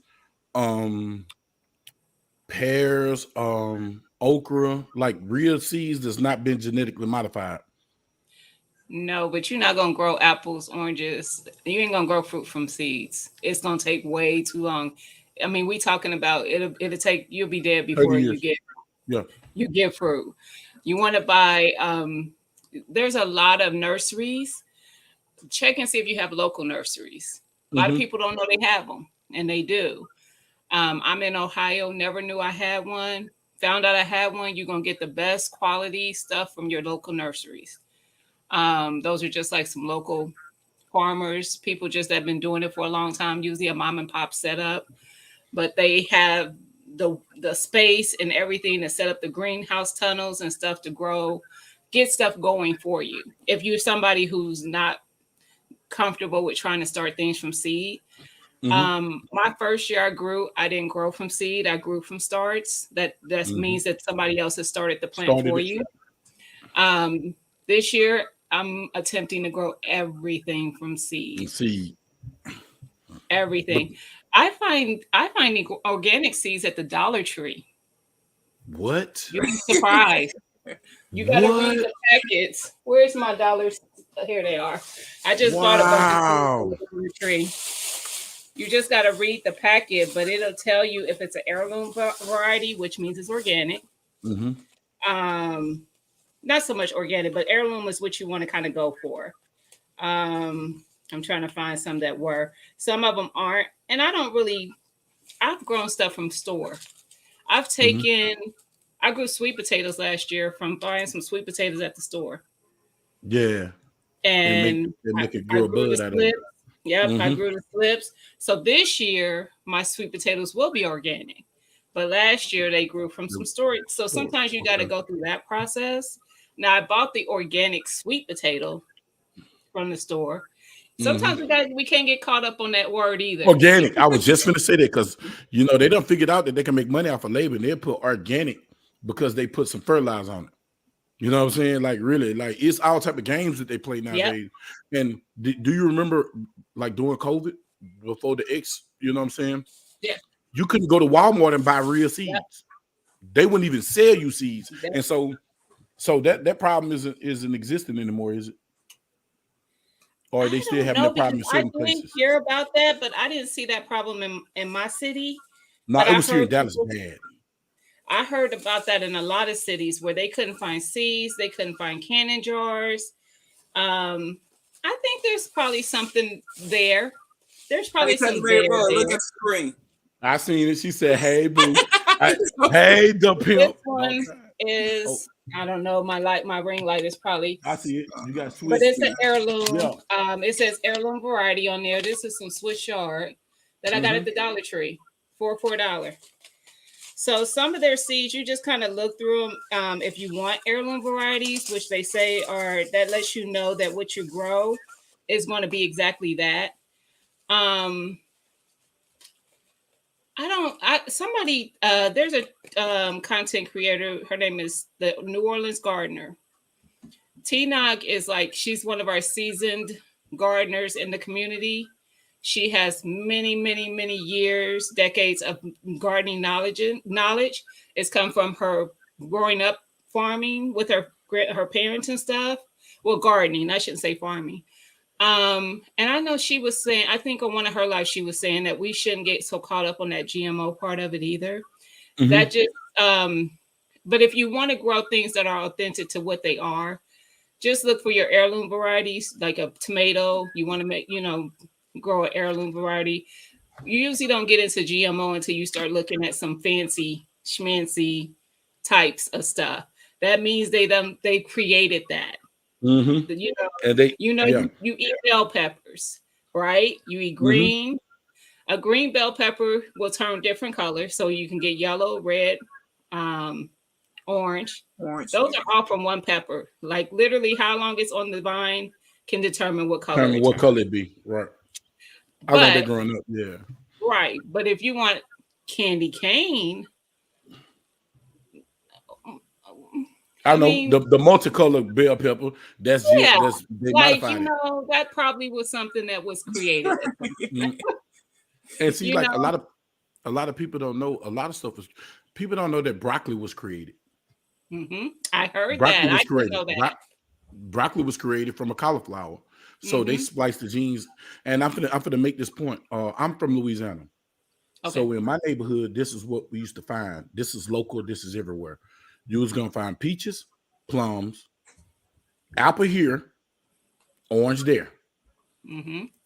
[SPEAKER 1] pears, okra, like real seeds that's not been genetically modified.
[SPEAKER 6] No, but you're not gonna grow apples, oranges. You ain't gonna grow fruit from seeds. It's gonna take way too long. I mean, we talking about it'll take you'll be dead
[SPEAKER 1] 30
[SPEAKER 6] before
[SPEAKER 1] years.
[SPEAKER 6] you get fruit. You want to buy there's a lot of nurseries. Check and see if you have local nurseries. A lot of people don't know they have them, and they do. I'm in Ohio, never knew I had one. Found out I had one. You're gonna get the best quality stuff from your local nurseries. Those are just like some local farmers, people just that have been doing it for a long time, usually a mom and pop setup, but they have the space and everything to set up the greenhouse tunnels and stuff to grow, get stuff going for you. If you're somebody who's not comfortable with trying to start things from seed. My first year I didn't grow from seed. I grew from starts. That means that somebody else has started the plant for you. This year I'm attempting to grow everything from seed. Everything. I find organic seeds at the Dollar Tree.
[SPEAKER 1] What?
[SPEAKER 6] You'll be surprised. You got to read the packets. Where's my dollars? Here they are. I just bought a bunch of seeds from the tree. You just got to read the packet, but it'll tell you if it's an heirloom variety, which means it's organic. Not so much organic, but heirloom is what you want to kind of go for. I'm trying to find some that were. Some of them aren't. And I've grown stuff from store. I grew sweet potatoes last year from buying some sweet potatoes at the store.
[SPEAKER 1] Yeah.
[SPEAKER 6] And
[SPEAKER 1] make it grow a bud out of it.
[SPEAKER 6] Yep, I grew the slips. So this year, my sweet potatoes will be organic. But last year, they grew from some storage. So sometimes you got to go through that process. Now, I bought the organic sweet potato from the store. Sometimes we can't get caught up on that word either.
[SPEAKER 1] Organic. I was just going to say that because, they done figured out that they can make money off of labor. And they put organic because they put some fertilizer on it. You know what I'm saying? Like, really, like it's all type of games that they play nowadays. Yep. And do you remember, like, during COVID, before the X, you know what I'm saying?
[SPEAKER 6] Yeah.
[SPEAKER 1] You couldn't go to Walmart and buy real seeds. Yep. They wouldn't even sell you seeds. Yep. And so that problem isn't existing anymore, is it? Or they still having that problem in certain places?
[SPEAKER 6] I didn't hear about that, but I didn't see that problem in my city.
[SPEAKER 1] No, it was here in Dallas bad.
[SPEAKER 6] I heard about that in a lot of cities where they couldn't find seeds, they couldn't find canning jars. I think there's probably something there. There's probably something there.
[SPEAKER 2] Look at the screen.
[SPEAKER 1] I seen it. She said, "Hey, boo, hey, the pimp."
[SPEAKER 6] This one is I don't know. My ring light is probably.
[SPEAKER 1] I see it. You got Swiss,
[SPEAKER 6] but it's an heirloom.
[SPEAKER 1] Yeah.
[SPEAKER 6] It says heirloom variety on there. This is some Swiss chard that I got at the Dollar Tree for $4. So some of their seeds, you just kind of look through them. If you want heirloom varieties, which they say that lets you know that what you grow is going to be exactly that. There's a content creator. Her name is the New Orleans Gardener. T-Nog is she's one of our seasoned gardeners in the community. She has many, many, many years, decades of gardening knowledge. It's come from her growing up farming with her parents and stuff. Well, gardening, I shouldn't say farming. And I know she was saying, I think on one of her lives, she was saying that we shouldn't get so caught up on that GMO part of it either. That just, but if you want to grow things that are authentic to what they are, just look for your heirloom varieties, like a tomato. You want to make, grow an heirloom variety. You usually don't get into GMO until you start looking at some fancy schmancy types of stuff. That means they created that.
[SPEAKER 1] And
[SPEAKER 6] you eat bell peppers, right? You eat green. A green bell pepper will turn different colors, so you can get yellow, red, orange.
[SPEAKER 2] Orange.
[SPEAKER 6] Those are all from one pepper. Like literally, how long it's on the vine can determine what color.
[SPEAKER 1] Determine what color it be. Right. I got that
[SPEAKER 6] But
[SPEAKER 1] growing up. Yeah.
[SPEAKER 6] right, but if you want candy cane,
[SPEAKER 1] I know
[SPEAKER 6] mean,
[SPEAKER 1] the multicolored bell pepper. That's
[SPEAKER 6] yeah,
[SPEAKER 1] that's they
[SPEAKER 6] like
[SPEAKER 1] modified
[SPEAKER 6] you know, that probably was something that was created.
[SPEAKER 1] it. Mhm. And see,
[SPEAKER 6] You
[SPEAKER 1] like
[SPEAKER 6] know?
[SPEAKER 1] a lot of people don't know a lot of stuff was people don't know that broccoli was created.
[SPEAKER 6] I heard
[SPEAKER 1] Broccoli
[SPEAKER 6] that.
[SPEAKER 1] was
[SPEAKER 6] I didn't
[SPEAKER 1] created.
[SPEAKER 6] know that.
[SPEAKER 1] Broccoli was created from a cauliflower. So they spliced the genes. And I'm gonna make this point. I'm from Louisiana.
[SPEAKER 6] Okay.
[SPEAKER 1] So in my neighborhood, this is what we used to find. This is local, this is everywhere. You was gonna find peaches, plums, apple here, orange there.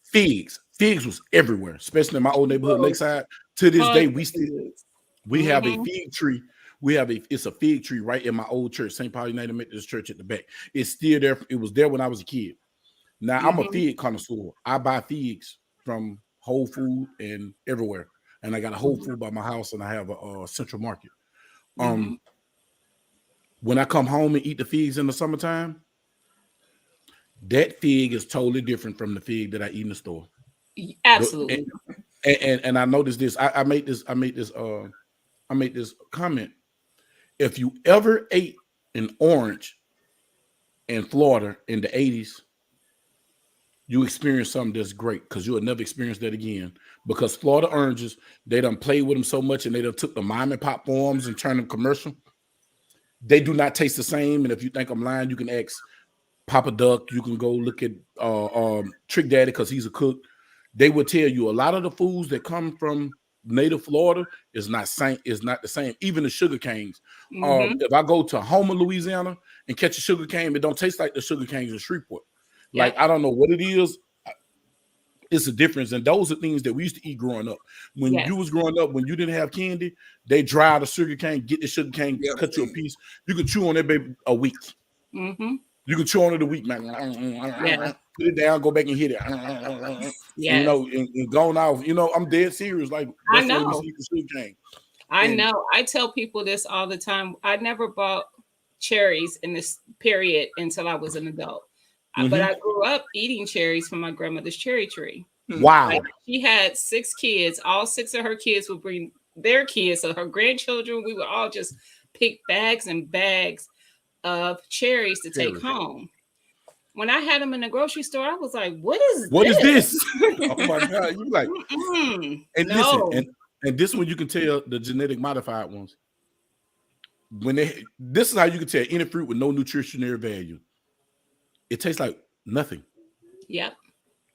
[SPEAKER 1] Figs. Figs was everywhere, especially in my old neighborhood, Lakeside. To this day, we have a fig tree. It's a fig tree right in my old church, St. Paul United Methodist Church at the back. It's still there. It was there when I was a kid. Now I'm a fig connoisseur. I buy figs from Whole Food and everywhere. And I got a Whole Food by my house, and I have a Central Market. When I come home and eat the figs in the summertime, that fig is totally different from the fig that I eat in the store.
[SPEAKER 6] Absolutely.
[SPEAKER 1] And I noticed this. I made this comment. If you ever ate an orange in Florida in the 80s, you experience something that's great because you'll never experience that again. Because Florida oranges, they done played with them so much, and they done took the mom and pop forms and turned them commercial. They do not taste the same. And if you think I'm lying, you can ask Papa Duck. You can go look at Trick Daddy because he's a cook. They will tell you a lot of the foods that come from native Florida is not the same. Even the sugar canes. If I go to Homer, Louisiana, and catch a sugar cane, it don't taste like the sugar canes in Shreveport. Like, I don't know what it is. It's a difference. And those are things that we used to eat growing up. When you was growing up, when you didn't have candy, they dry the sugar cane, get the sugar cane, cut you a piece. You could chew on that baby a week. You could chew on it a week, man. Put it down, go back and hit it. You know, and going off. You know, I'm dead serious. Like, that's
[SPEAKER 6] I know.
[SPEAKER 1] what we see the sugar cane.
[SPEAKER 6] I know. I tell people this all the time. I never bought cherries in this period until I was an adult. But I grew up eating cherries from my grandmother's cherry tree.
[SPEAKER 1] Wow.
[SPEAKER 6] Like, she had 6 kids. All 6 of her kids would bring their kids. So her grandchildren, we would all just pick bags and bags of cherries to take home. When I had them in the grocery store, I was like, what is this?
[SPEAKER 1] Oh my God. You like, and listen, and this one you can tell the genetic modified ones. This is how you can tell any fruit with no nutritional value. It tastes like nothing.
[SPEAKER 6] Yep.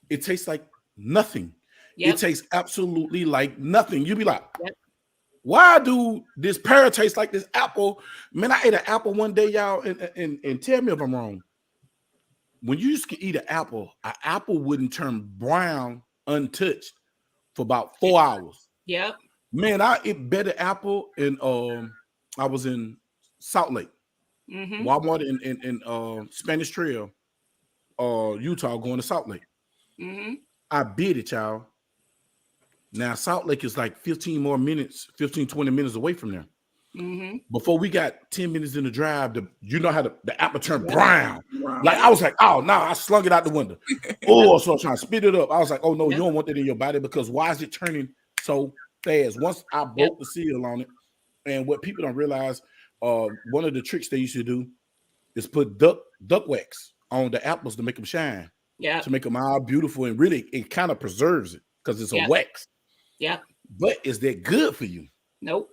[SPEAKER 1] It tastes like nothing.
[SPEAKER 6] Yep.
[SPEAKER 1] It tastes absolutely like nothing. You be like, why do this pear taste like this apple? Man, I ate an apple one day, y'all, and tell me if I'm wrong. When you used to eat an apple wouldn't turn brown untouched for about 4 hours.
[SPEAKER 6] Yep.
[SPEAKER 1] Man, I ate better apple, and I was in Salt Lake, Walmart in Spanish Trail, Utah, going to Salt Lake. I bid it, y'all. Now, Salt Lake is like 20 minutes away from there. Before we got 10 minutes in the drive, you know how the apple turned brown. Like, I was like, oh, no, I slung it out the window. So I was trying to spit it up. I was like, oh, no, you don't want that in your body because why is it turning so fast? Once I broke the seal on it, and what people don't realize, one of the tricks they used to do is put duck wax on the apples to make them shine. To make them all beautiful, and really it kind of preserves it because it's a wax. But is that good for you?
[SPEAKER 6] Nope.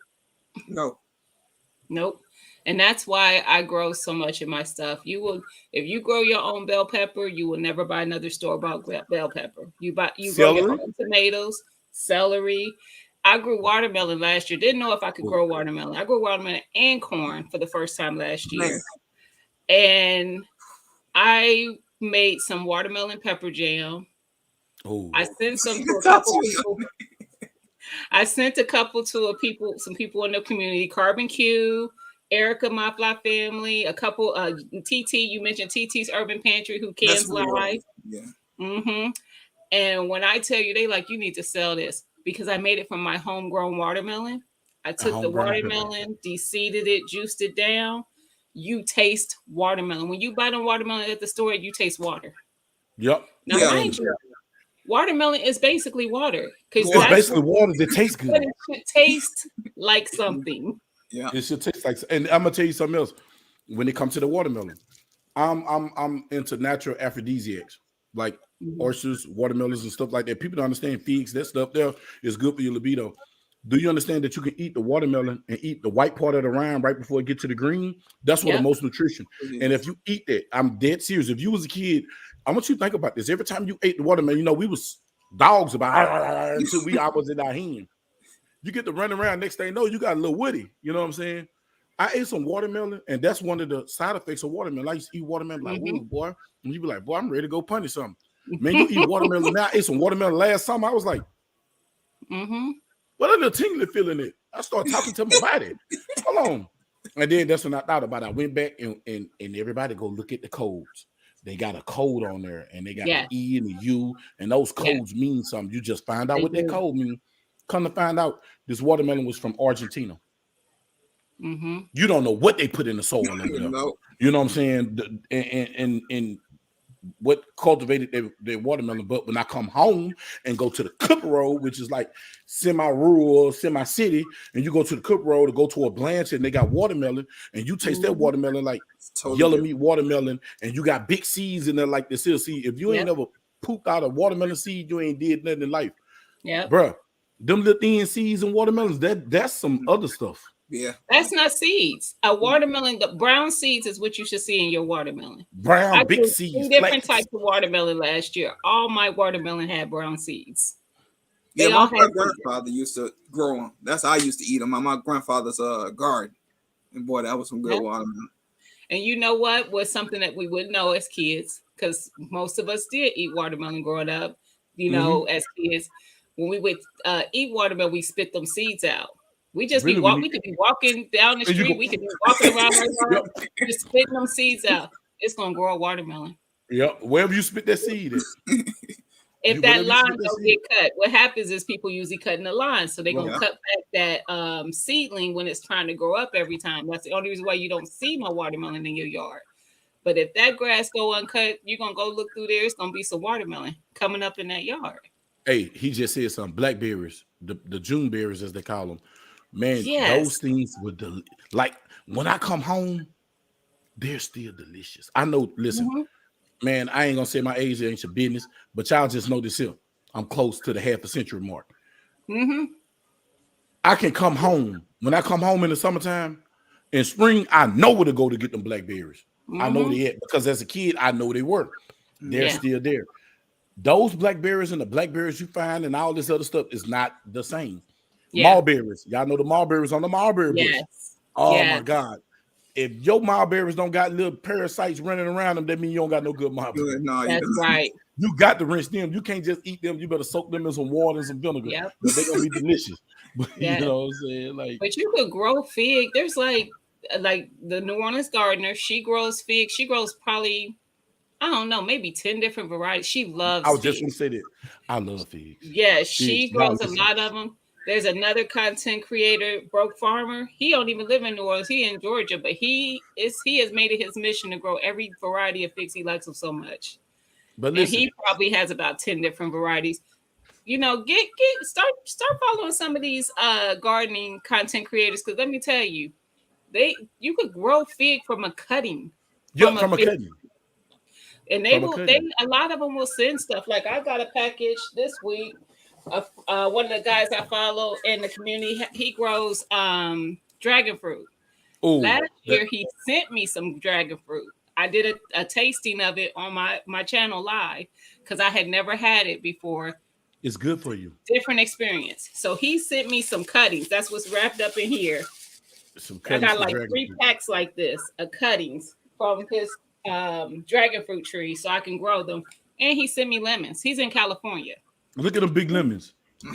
[SPEAKER 6] And that's why I grow so much of my stuff. If you grow your own bell pepper, you will never buy another store-bought bell pepper. You grow your own tomatoes, celery. I grew watermelon last year. Didn't know if I could grow watermelon. I grew watermelon and corn for the first time last year. And I made some watermelon pepper jam. I sent some to a couple people. I sent a couple to some people in the community. Carbon Q, Erica, my fly family, a couple. TT, you mentioned TT's Urban Pantry, who cans live. And when I tell you, they like, you need to sell this because I made it from my homegrown watermelon. I took the watermelon, de-seeded it, juiced it down. You taste watermelon. When you buy the watermelon at the store, you taste water.
[SPEAKER 1] Yep.
[SPEAKER 6] Now, mind you, watermelon is basically water.
[SPEAKER 1] It's basically water that tastes good.
[SPEAKER 6] But it should taste like something.
[SPEAKER 2] Yeah.
[SPEAKER 1] It should taste like, and I'm gonna tell you something else. When it comes to the watermelon, I'm into natural aphrodisiacs like oysters, watermelons, and stuff like that. People don't understand figs. That stuff there is good for your libido. Do you understand that you can eat the watermelon and eat the white part of the rind right before it gets to the green? That's what the most nutrition. And if you eat that, I'm dead serious. If you was a kid, I want you to think about this. Every time you ate the watermelon, you know, we was dogs about until we was in our hand. You get to run around, next thing you know, you got a little woody. You know what I'm saying? I ate some watermelon, and that's one of the side effects of watermelon. I used to eat watermelon like, whoa, boy. And you be like, boy, I'm ready to go punish something. Man, you eat watermelon now. I ate some watermelon last summer. I was like, what a little tingly feeling it. I started talking to my body. Hold on. And then that's when I thought about it. I went back and everybody go look at the codes. They got a code on there, and they got an E and a U, and those codes mean something. You just find out what that code means. Come to find out, this watermelon was from Argentina. You don't know what they put in the soil. You know what I'm saying? And what cultivated their watermelon. But when I come home and go to the Cook Road, which is like semi-rural, semi-city, and you go to the Cook Road to go to a Blanche and they got watermelon, and you taste that watermelon like yellow meat watermelon, and you got big seeds in there like this here seed. If you ain't ever pooped out a watermelon seed, you ain't did nothing in life. Yeah, bruh. Them little thin seeds and watermelons, that's some other stuff.
[SPEAKER 2] Yeah,
[SPEAKER 6] that's not seeds. A watermelon, the brown seeds is what you should see in your watermelon.
[SPEAKER 1] Brown, big seeds.
[SPEAKER 6] 3 different types of watermelon last year. All my watermelon had brown seeds.
[SPEAKER 2] Yeah, my grandfather used to grow them. That's how I used to eat them. My grandfather's garden, and boy, that was some good watermelon.
[SPEAKER 6] And you know what was something that we wouldn't know as kids, because most of us did eat watermelon growing up. You know, as kids, when we would eat watermelon, we spit them seeds out. We just be walking. We could be walking down the street. We could be walking around our yard, just spitting them seeds out. It's gonna grow a watermelon.
[SPEAKER 1] Yep. Wherever you spit that seed,
[SPEAKER 6] if that line don't get cut, what happens is people usually cutting the line, so they're gonna cut back that seedling when it's trying to grow up every time. That's the only reason why you don't see no watermelon in your yard. But if that grass go uncut, you're gonna go look through there. It's gonna be some watermelon coming up in that yard.
[SPEAKER 1] Hey, he just said something. Blackberries, the June berries as they call them. Man, those things were like when I come home, they're still delicious. I know, listen, man, I ain't gonna say my age, it ain't your business, but y'all just know this here. I'm close to the half a century mark. I can come home. When I come home in the summertime, in spring, I know where to go to get them blackberries. I know they at, because as a kid, I know they were. They're still there. Those blackberries and the blackberries you find and all this other stuff is not the same. Mulberries, y'all know the mulberries on the mulberry bush. Oh my God! If your mulberries don't got little parasites running around them, that means you don't got no good mulberries.
[SPEAKER 2] No,
[SPEAKER 6] that's right.
[SPEAKER 1] You got to rinse them. You can't just eat them. You better soak them in some water and some vinegar. They're gonna be delicious. But you know what I'm saying? Like,
[SPEAKER 6] but you could grow fig. There's like the New Orleans gardener. She grows fig. She grows probably, I don't know, maybe 10 different varieties. She loves.
[SPEAKER 1] I was just gonna say that. I love figs.
[SPEAKER 6] Yeah, she grows a lot of them. There's another content creator, Broke Farmer. He don't even live in New Orleans. He in Georgia, but he has made it his mission to grow every variety of figs. He likes them so much. But listen, and he probably has about 10 different varieties. You know, start following some of these gardening content creators, because let me tell you, you could grow fig from a cutting.
[SPEAKER 1] From a cutting.
[SPEAKER 6] And a lot of them will send stuff. Like I got a package this week. One of the guys I follow in the community, he grows dragon fruit. Last year he sent me some dragon fruit. I did a tasting of it on my channel live because I had never had it before.
[SPEAKER 1] It's good for you.
[SPEAKER 6] Different experience. So he sent me some cuttings. That's what's wrapped up in here. I got like 3 packs like this of cuttings from his dragon fruit tree so I can grow them. And he sent me lemons. He's in California.
[SPEAKER 1] Look at them big lemons.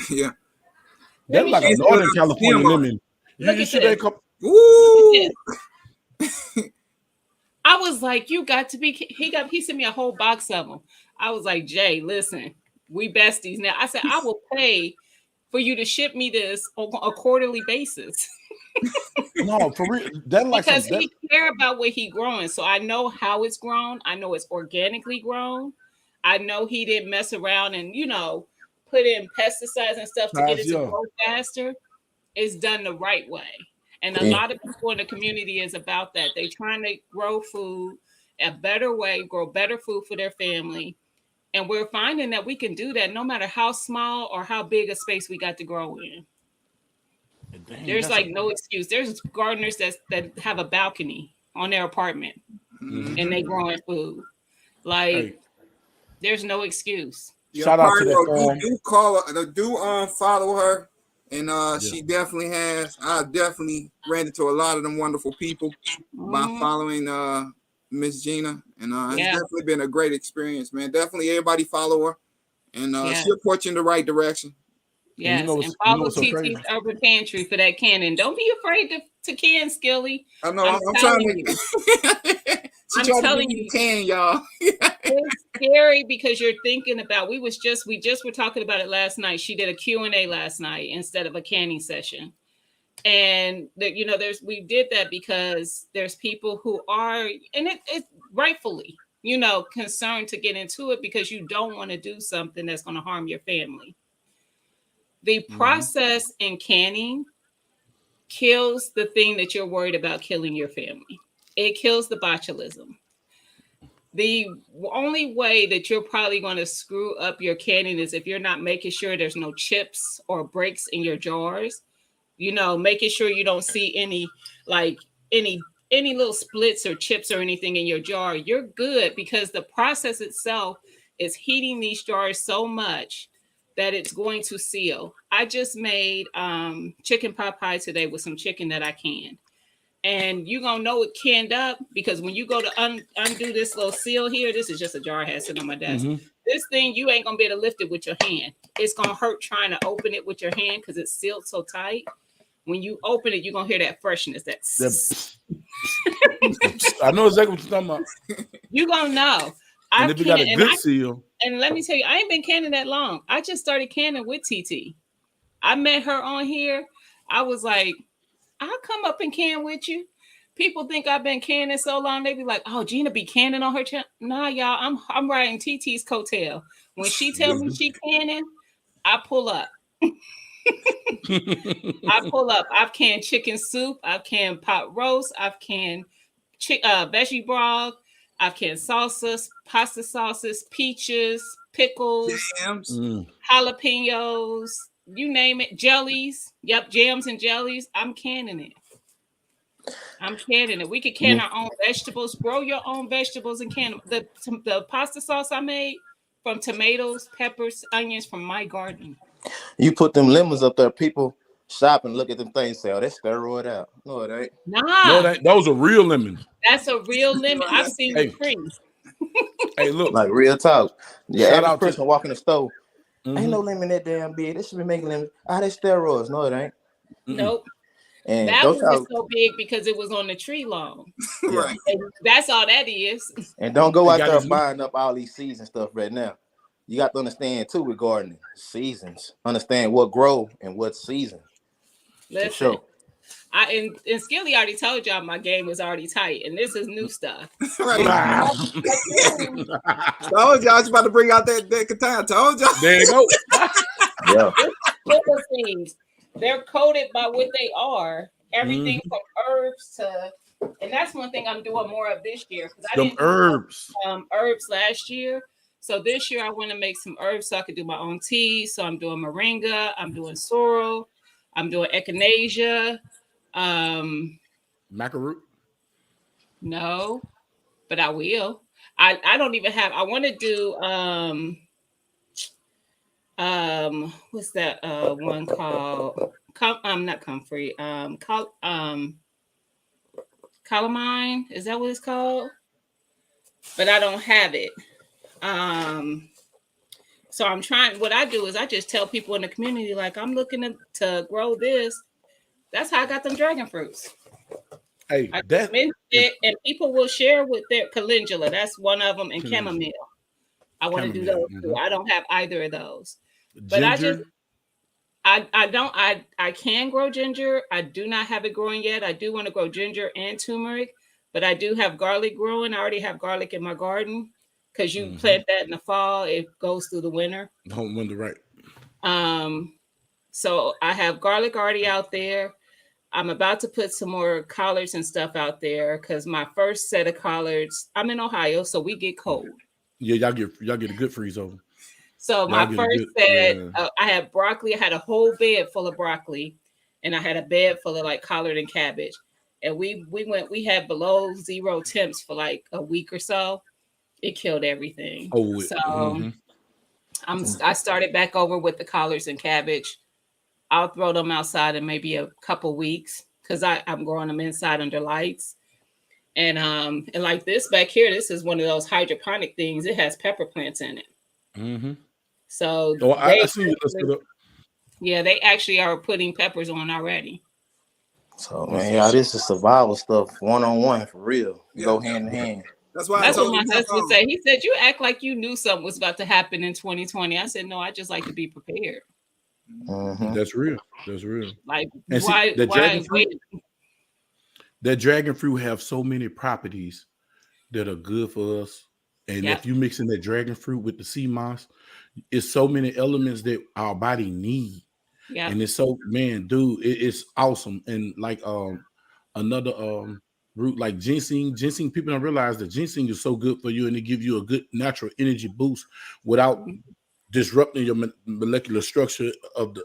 [SPEAKER 2] Yeah.
[SPEAKER 1] That's like a Northern California lemon.
[SPEAKER 6] Look at this.
[SPEAKER 2] Ooh.
[SPEAKER 6] I was like, you got to be, he sent me a whole box of them. I was like, Jay, listen, we besties now. I said, I will pay for you to ship me this on a quarterly basis.
[SPEAKER 1] No, for real. That like
[SPEAKER 6] Because
[SPEAKER 1] some,
[SPEAKER 6] he care about what he growing. So I know how it's grown. I know it's organically grown. I know he didn't mess around and, you know, put in pesticides and stuff to get it to
[SPEAKER 1] yeah.
[SPEAKER 6] grow faster. It's done the right way. And a
[SPEAKER 3] Yeah.
[SPEAKER 6] lot of people in the community is about that. They're trying to grow food a better way, grow better food for their family. And we're finding that we can do that no matter how small or how big a space we got to grow in.
[SPEAKER 1] Dang,
[SPEAKER 6] There's like no excuse. There's gardeners that have a balcony on their apartment and they growing food. Like, there's no excuse.
[SPEAKER 1] Shout out to that farm.
[SPEAKER 2] Follow her, and she definitely has. I definitely ran into a lot of them wonderful people by following Miss Gina, and it's definitely been a great experience, man. Definitely, everybody follow her, and she'll put you in the right direction.
[SPEAKER 6] Yes, and follow TT's Urban Pantry for that canning. Don't be afraid to can, Skilly.
[SPEAKER 2] I know. I'm trying to. I'm telling you, can y'all.
[SPEAKER 6] It's scary because you're thinking about. We just were talking about it last night. She did a Q&A last night instead of a canning session, and that we did that because there's people who are, and it rightfully, concerned to get into it because you don't want to do something that's going to harm your family. The process in canning kills the thing that you're worried about killing your family. It kills the botulism. The only way that you're probably going to screw up your canning is if you're not making sure there's no chips or breaks in your jars. Making sure you don't see any little splits or chips or anything in your jar. You're good because the process itself is heating these jars so much that it's going to seal. I just made chicken pot pie today with some chicken that I canned. And you're going to know it canned up because when you go to undo this little seal here, this is just a jar I had sitting on my desk. This thing, you ain't going to be able to lift it with your hand. It's going to hurt trying to open it with your hand because it's sealed so tight. When you open it, you're going to hear that freshness.
[SPEAKER 1] I know exactly what you're talking about.
[SPEAKER 6] You're going to know.
[SPEAKER 1] And if you got a good seal.
[SPEAKER 6] And let me tell you, I ain't been canning that long. I just started canning with TT. I met her on here. I was like, I'll come up and can with you. People think I've been canning so long. They be like, oh, Gina be canning on her channel. Nah, y'all, I'm riding TT's coattail. When she tells me she canning, I pull up. I pull up. I've canned chicken soup. I've canned pot roast. I've canned veggie broth. I've canned salsas, pasta sauces, peaches, pickles,
[SPEAKER 2] jams,
[SPEAKER 6] jalapenos, you name it, jellies. Yep, jams and jellies. I'm canning it. We could can our own vegetables. Grow your own vegetables and can them. The pasta sauce I made from tomatoes, peppers, onions from my garden.
[SPEAKER 3] You put them lemons up there, people shop and look at them things, say, oh, that's steroid out. No, it ain't.
[SPEAKER 6] Nah.
[SPEAKER 1] No, it ain't. Those are real lemons.
[SPEAKER 6] That's a real lemon. I've seen the trees.
[SPEAKER 1] Hey, look.
[SPEAKER 3] Like real talk. Yeah,
[SPEAKER 1] Shout
[SPEAKER 3] average
[SPEAKER 1] out
[SPEAKER 3] person walking the store.
[SPEAKER 1] Mm-hmm.
[SPEAKER 3] Ain't no lemon that damn big. They should be making lemon. That's steroids. No, it ain't.
[SPEAKER 6] Nope.
[SPEAKER 3] And
[SPEAKER 6] that one was so big because it was on the tree lawn.
[SPEAKER 2] Right.
[SPEAKER 6] And that's all that is.
[SPEAKER 3] And don't go out there buying up all these season stuff right now. You got to understand too with gardening seasons. Understand what grow and what season.
[SPEAKER 6] Listen,
[SPEAKER 3] for sure.
[SPEAKER 6] And Skilly already told y'all my game was already tight, and this is new stuff.
[SPEAKER 2] Right. Told y'all I was about to bring out that katana. Told y'all.
[SPEAKER 1] There you go.
[SPEAKER 3] Yeah.
[SPEAKER 6] Little things. They're coated by what they are. Everything from herbs to, and that's one thing I'm doing more of this year because I didn't
[SPEAKER 1] herbs.
[SPEAKER 6] Herbs last year. So this year I want to make some herbs so I could do my own tea. So I'm doing moringa. I'm doing sorrel. I'm doing echinacea.
[SPEAKER 1] Macaroon?
[SPEAKER 6] No, but I will. I don't even have. I want to do what's that one called? Not comfrey. Calamine. Is that what it's called? But I don't have it. So I'm trying. What I do is I just tell people in the community, like, I'm looking to grow this. That's how I got them dragon fruits.
[SPEAKER 1] Hey,
[SPEAKER 6] and people will share with their calendula. That's one of them, and chamomile. I want to do those too. I don't have either of those. But
[SPEAKER 1] ginger.
[SPEAKER 6] I can grow ginger. I do not have it growing yet. I do want to grow ginger and turmeric, but I do have garlic growing. I already have garlic in my garden because you plant that in the fall, it goes through the winter.
[SPEAKER 1] Don't wonder, right?
[SPEAKER 6] So I have garlic already out there. I'm about to put some more collards and stuff out there because my first set of collards, I'm in Ohio, so we get cold.
[SPEAKER 1] Yeah, y'all get a good freeze over.
[SPEAKER 6] So
[SPEAKER 1] Y'all
[SPEAKER 6] my first set, I had broccoli. I had a whole bed full of broccoli, and I had a bed full of like collard and cabbage. And we had below 0 temps for like a week or so. It killed everything.
[SPEAKER 1] Oh,
[SPEAKER 6] so I started back over with the collards and cabbage. I'll throw them outside in maybe a couple weeks because I'm growing them inside under lights. And like this back here, this is one of those hydroponic things. It has pepper plants in it. So
[SPEAKER 1] I see you listed up.
[SPEAKER 6] Yeah, they actually are putting peppers on already.
[SPEAKER 3] So man, y'all, this is survival stuff, 1-on-1 for real. Go hand in hand.
[SPEAKER 2] That's why
[SPEAKER 6] that's what my husband said. He said, "You act like you knew something was about to happen in 2020." I said, "No, I just like to be prepared."
[SPEAKER 1] That's real. That's real.
[SPEAKER 6] Like,
[SPEAKER 1] and
[SPEAKER 6] why?
[SPEAKER 1] That dragon fruit have so many properties that are good for us. And if you mixing that dragon fruit with the sea moss, it's so many elements that our body need. Yeah. And it's so, man, dude, it's awesome. And like another root like ginseng, people don't realize that ginseng is so good for you and it gives you a good natural energy boost without disrupting your molecular structure of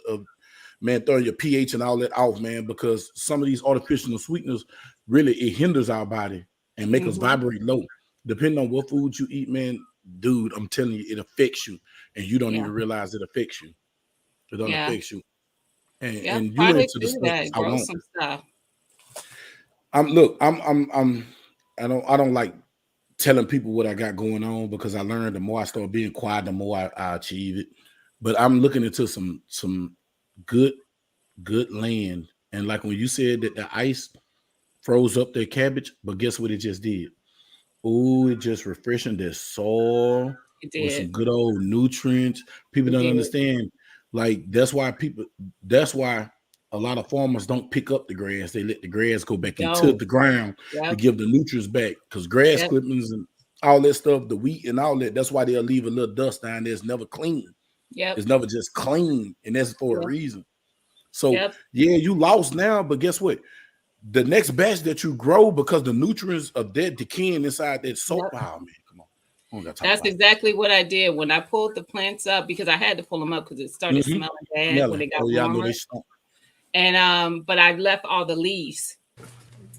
[SPEAKER 1] man, throwing your pH and all that off, man, because some of these artificial sweeteners really, it hinders our body and make us vibrate low. Depending on what food you eat, man, dude, I'm telling you, it affects you and you don't even realize it affects you. It don't affect you. And you into the stuff I want.
[SPEAKER 6] Some stuff.
[SPEAKER 1] I don't like telling people what I got going on because I learned the more I start being quiet, the more I achieve it. But I'm looking into some good land. And like when you said that the ice froze up their cabbage, but guess what it just did? Oh, it just refreshing their soil with some good old nutrients. People don't understand. Like that's why a lot of farmers don't pick up the grass. They let the grass go back into the ground to give the nutrients back. Because grass clippings and all that stuff, the wheat and all that, that's why they'll leave a little dust down there. It's never clean. It's never just clean. And that's for a reason. So yeah, you lost now, but guess what? The next batch that you grow, because the nutrients are dead decaying inside that soil. Oh, man, come on.
[SPEAKER 6] That's exactly what I did when I pulled the plants up, because I had to pull them up because it started smelling bad when it got warmer. And but I left all the leaves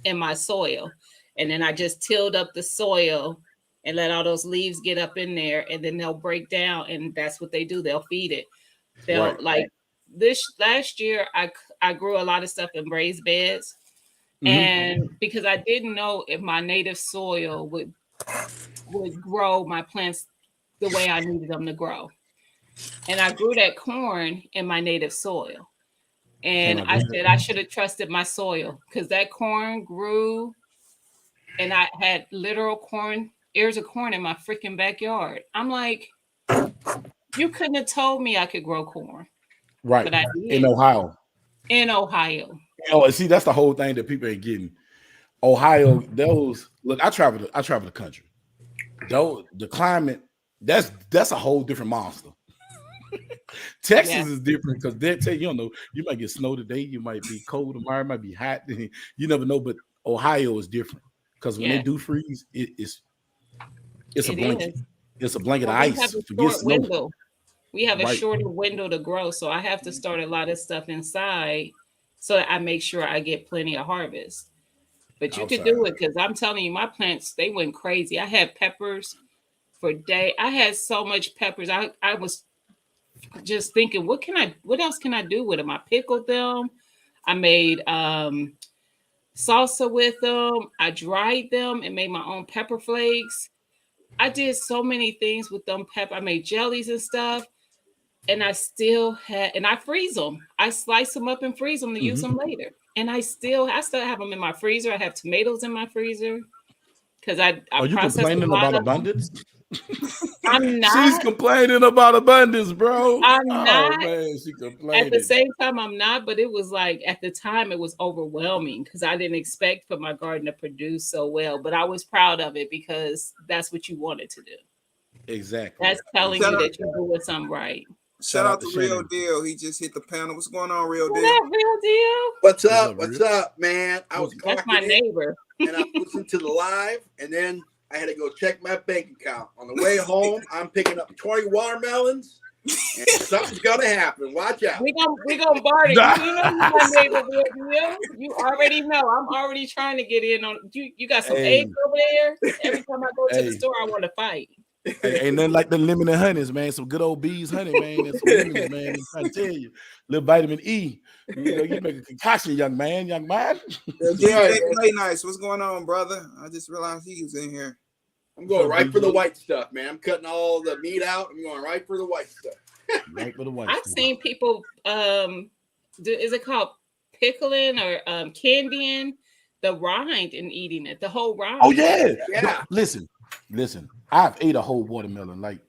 [SPEAKER 6] in my soil, and then I just tilled up the soil and let all those leaves get up in there, and then they'll break down, and that's what they do. They'll feed it. They'll like this last year. I grew a lot of stuff in raised beds, and because I didn't know if my native soil would grow my plants the way I needed them to grow, and I grew that corn in my native soil. And I said I should have trusted my soil because that corn grew, and I had literal corn, ears of corn in my freaking backyard. I'm like, you couldn't have told me I could grow corn.
[SPEAKER 1] Right.
[SPEAKER 6] But I did.
[SPEAKER 1] In Ohio.
[SPEAKER 6] Oh,
[SPEAKER 1] see, that's the whole thing that people ain't getting. Ohio, I travel the country. The climate, that's a whole different monster. Texas is different because they tell you, you might get snow today, you might be cold tomorrow, it might be hot. You never know, but Ohio is different because when they do freeze, it's a blanket. It's a blanket of ice.
[SPEAKER 6] We have a shorter window to grow, so I have to start a lot of stuff inside so that I make sure I get plenty of harvest. But you could do it because I'm telling you, my plants, they went crazy. I had peppers for days. I had so much peppers. I was just thinking, what else can I do with them? I pickled them. I made salsa with them. I dried them and made my own pepper flakes. I did so many things with them pepper. I made jellies and stuff. And I still and I freeze them. I slice them up and freeze them to use them later. And I still have them in my freezer. I have tomatoes in my freezer because I
[SPEAKER 1] Are you complaining about abundance?
[SPEAKER 6] I'm not.
[SPEAKER 1] She's complaining about abundance, bro.
[SPEAKER 6] I'm
[SPEAKER 1] Oh
[SPEAKER 6] not.
[SPEAKER 1] man, she
[SPEAKER 6] At the
[SPEAKER 1] complaining.
[SPEAKER 6] same time, I'm not, but it was like at the time it was overwhelming because I didn't expect for my garden to produce so well. But I was proud of it because that's what you wanted to do.
[SPEAKER 1] Exactly.
[SPEAKER 6] That's telling
[SPEAKER 2] Shout
[SPEAKER 6] you
[SPEAKER 2] out-
[SPEAKER 6] that you're doing something right.
[SPEAKER 2] Shout out to Real
[SPEAKER 1] Shannon.
[SPEAKER 2] Deal. He just hit the panel. What's going on, Real
[SPEAKER 6] What
[SPEAKER 2] Deal?
[SPEAKER 6] up, real deal?
[SPEAKER 7] What's
[SPEAKER 1] What's
[SPEAKER 7] up?
[SPEAKER 1] up,
[SPEAKER 7] What's
[SPEAKER 1] Rick?
[SPEAKER 7] up, man? I was
[SPEAKER 6] That's my
[SPEAKER 7] clocking in
[SPEAKER 6] neighbor.
[SPEAKER 7] and I listened to the live, and then I had to go check my bank account. On the way home, I'm picking up 20 watermelons, and something's gonna happen. Watch out.
[SPEAKER 6] We gonna barter. You know you my neighbor, real deal. You already know. I'm already trying to get in on you. You got some
[SPEAKER 1] Hey.
[SPEAKER 6] eggs over there. Every time I go to the
[SPEAKER 1] Hey.
[SPEAKER 6] store, I want to fight.
[SPEAKER 1] Hey, ain't nothing like the lemon and honeys, man. Some good old bees honey, man, and some lemons, man. I'm trying to tell you, little vitamin E. You know, you make a concoction, young man.
[SPEAKER 7] That's
[SPEAKER 2] DJ
[SPEAKER 7] right.
[SPEAKER 2] Play Nice. What's going on, brother? I just realized he was in here.
[SPEAKER 7] I'm going right for the white stuff, man. I'm cutting all the meat out. I'm going right for the white stuff.
[SPEAKER 1] Right for the white.
[SPEAKER 6] I've
[SPEAKER 1] stuff.
[SPEAKER 6] seen people is it called pickling or candying the rind and eating it, the whole rind.
[SPEAKER 1] Oh yeah.
[SPEAKER 7] Yeah.
[SPEAKER 1] Listen. I've ate a whole watermelon. Like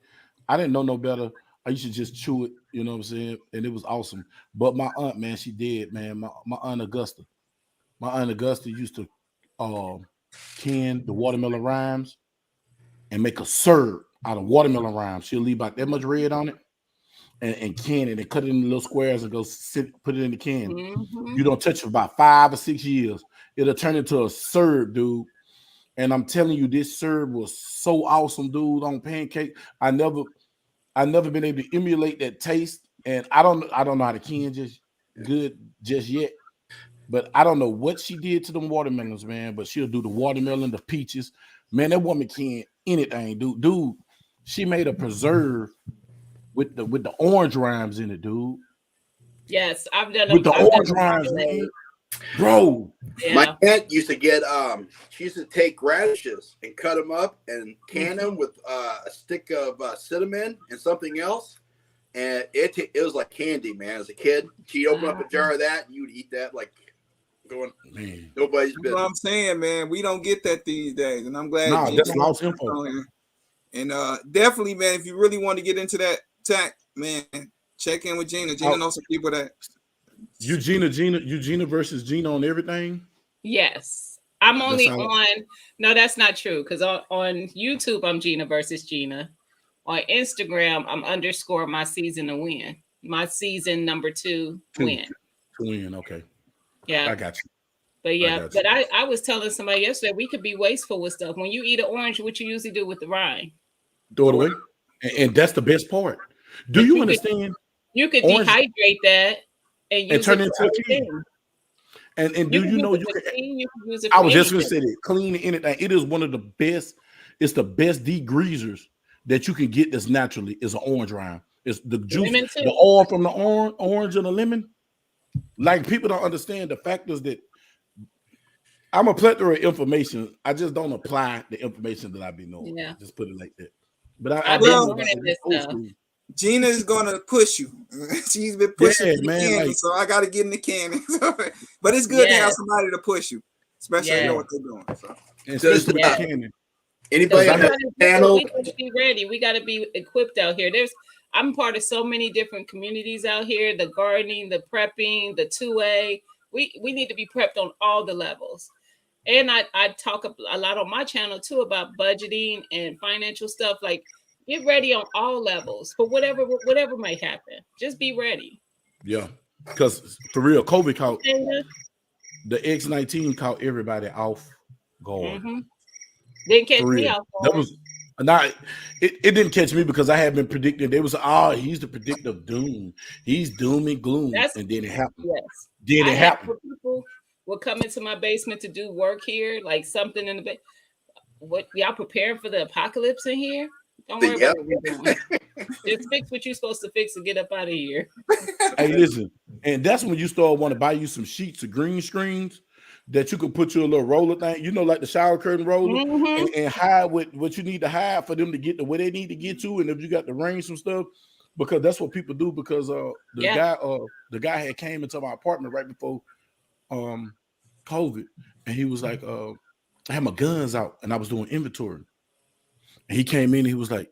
[SPEAKER 1] I didn't know no better. I used to just chew it, you know what I'm saying? And it was awesome. But my aunt, man, she did, man. My aunt Augusta. My aunt Augusta used to can the watermelon rinds and make a syrup out of watermelon rinds. She'll leave about that much red on it and can it and cut it in little squares and put it in the can.
[SPEAKER 6] Mhm.
[SPEAKER 1] You don't touch it for about 5 or 6 years. It'll turn into a syrup, dude. And I'm telling you, this syrup was so awesome, dude, on pancake. I never been able to emulate that taste. And I don't know how to can just good just yet. But I don't know what she did to them watermelons, man. But she'll do the watermelon, the peaches. Man, that woman can anything, dude. Dude, she made a preserve with the orange rinds in it, dude.
[SPEAKER 6] Yes, I've done
[SPEAKER 1] With the
[SPEAKER 6] I've done
[SPEAKER 1] orange
[SPEAKER 6] them
[SPEAKER 1] rinds,
[SPEAKER 6] marmalade.
[SPEAKER 1] man. Bro.
[SPEAKER 6] Yeah.
[SPEAKER 7] My aunt used to get she used to take radishes and cut them up and can them with a stick of cinnamon and something else, and it was like candy, man. As a kid, she'd open up a jar of that and you would eat that like going
[SPEAKER 1] Man.
[SPEAKER 7] nobody's
[SPEAKER 2] You know what I'm
[SPEAKER 7] business.
[SPEAKER 2] saying, man? We don't get that these days, and I'm glad.
[SPEAKER 1] Nah,
[SPEAKER 2] Gina
[SPEAKER 1] that's
[SPEAKER 2] was
[SPEAKER 1] lost info.
[SPEAKER 2] on here. And definitely, man, if you really want to get into that tech, man, check in with Gina. Gina knows some people that.
[SPEAKER 1] Eugenia versus Gina on everything.
[SPEAKER 6] Yes. I'm only
[SPEAKER 1] how-
[SPEAKER 6] on. No, that's not true. Because on YouTube, I'm Gina versus Gina. On Instagram, I'm _ my season to win. My season number 2 win.
[SPEAKER 1] To win, okay.
[SPEAKER 6] Yeah.
[SPEAKER 1] I got you.
[SPEAKER 6] But yeah,
[SPEAKER 1] got you.
[SPEAKER 6] but I was telling somebody yesterday we could be wasteful with stuff. When you eat an orange, what you usually do with the rind?
[SPEAKER 1] Throw it away. And that's the best part. Do you understand?
[SPEAKER 6] You could
[SPEAKER 1] Orange-
[SPEAKER 6] dehydrate that and use
[SPEAKER 1] turn
[SPEAKER 6] it
[SPEAKER 1] it
[SPEAKER 6] for
[SPEAKER 1] into a tea.
[SPEAKER 6] everything.
[SPEAKER 1] And do you know
[SPEAKER 6] use
[SPEAKER 1] you
[SPEAKER 6] it for
[SPEAKER 1] can
[SPEAKER 6] tea, you can use it for
[SPEAKER 1] I was just gonna
[SPEAKER 6] anything.
[SPEAKER 1] say that clean anything. It is one of the best, it's the best degreasers that you can get that's naturally is an orange rind. It's the juice,
[SPEAKER 6] Lemon too.
[SPEAKER 1] the oil from the orange and the lemon. Like people don't understand the factors that I'm a plethora of information. I just don't apply the information that I be knowing.
[SPEAKER 6] Yeah.
[SPEAKER 1] Just put it like that. But I
[SPEAKER 6] I've
[SPEAKER 1] do
[SPEAKER 6] been
[SPEAKER 1] know
[SPEAKER 6] learning
[SPEAKER 1] about it.
[SPEAKER 6] this
[SPEAKER 1] It's old
[SPEAKER 6] stuff.
[SPEAKER 1] school.
[SPEAKER 2] Gina is gonna push you. She's been pushing
[SPEAKER 1] Yeah,
[SPEAKER 2] me in the
[SPEAKER 1] man,
[SPEAKER 2] cannon,
[SPEAKER 1] like-
[SPEAKER 2] so I got to get in the cannon. But it's good to have
[SPEAKER 6] Yes.
[SPEAKER 2] somebody to push you, especially if you know
[SPEAKER 6] Yeah.
[SPEAKER 2] what they're doing. So.
[SPEAKER 1] And especially with
[SPEAKER 6] Yeah.
[SPEAKER 1] the cannon.
[SPEAKER 7] Anybody
[SPEAKER 1] Because
[SPEAKER 7] on
[SPEAKER 1] I
[SPEAKER 7] that panel?
[SPEAKER 6] We got to be ready. We got to be equipped out here. I'm part of so many different communities out here. The gardening, the prepping, the 2A. We need to be prepped on all the levels. And I talk a lot on my channel too about budgeting and financial stuff. Like get ready on all levels for whatever might happen. Just be ready.
[SPEAKER 1] Yeah. Because for real, COVID caught
[SPEAKER 6] Mhm.
[SPEAKER 1] the X-19 caught everybody off guard.
[SPEAKER 6] Didn't catch
[SPEAKER 1] For
[SPEAKER 6] me
[SPEAKER 1] real.
[SPEAKER 6] off
[SPEAKER 1] That
[SPEAKER 6] guard.
[SPEAKER 1] was not it didn't catch me because I had been predicting. They was he's the predictor of doom. He's doom and gloom.
[SPEAKER 6] That's-
[SPEAKER 1] And then it happened.
[SPEAKER 6] Yes.
[SPEAKER 1] Then
[SPEAKER 6] I
[SPEAKER 1] it
[SPEAKER 6] had
[SPEAKER 1] happened.
[SPEAKER 6] people would come into my basement to do work here, like something in the what y'all preparing for the apocalypse in here? Don't worry
[SPEAKER 7] Yep.
[SPEAKER 6] about what we're doing. Just fix what you're supposed to fix and get up out of here.
[SPEAKER 1] Hey, listen, and that's when you start want to buy you some sheets of green screens that you can put your little roller thing, you know, like the shower curtain roller,
[SPEAKER 6] Mhm.
[SPEAKER 1] and hide what you need to hide for them to get to where they need to get to, and if you got to range some stuff, because that's what people do. Because the guy had came into my apartment right before COVID, and he was like, I had my guns out and I was doing inventory. And he came in and he was like,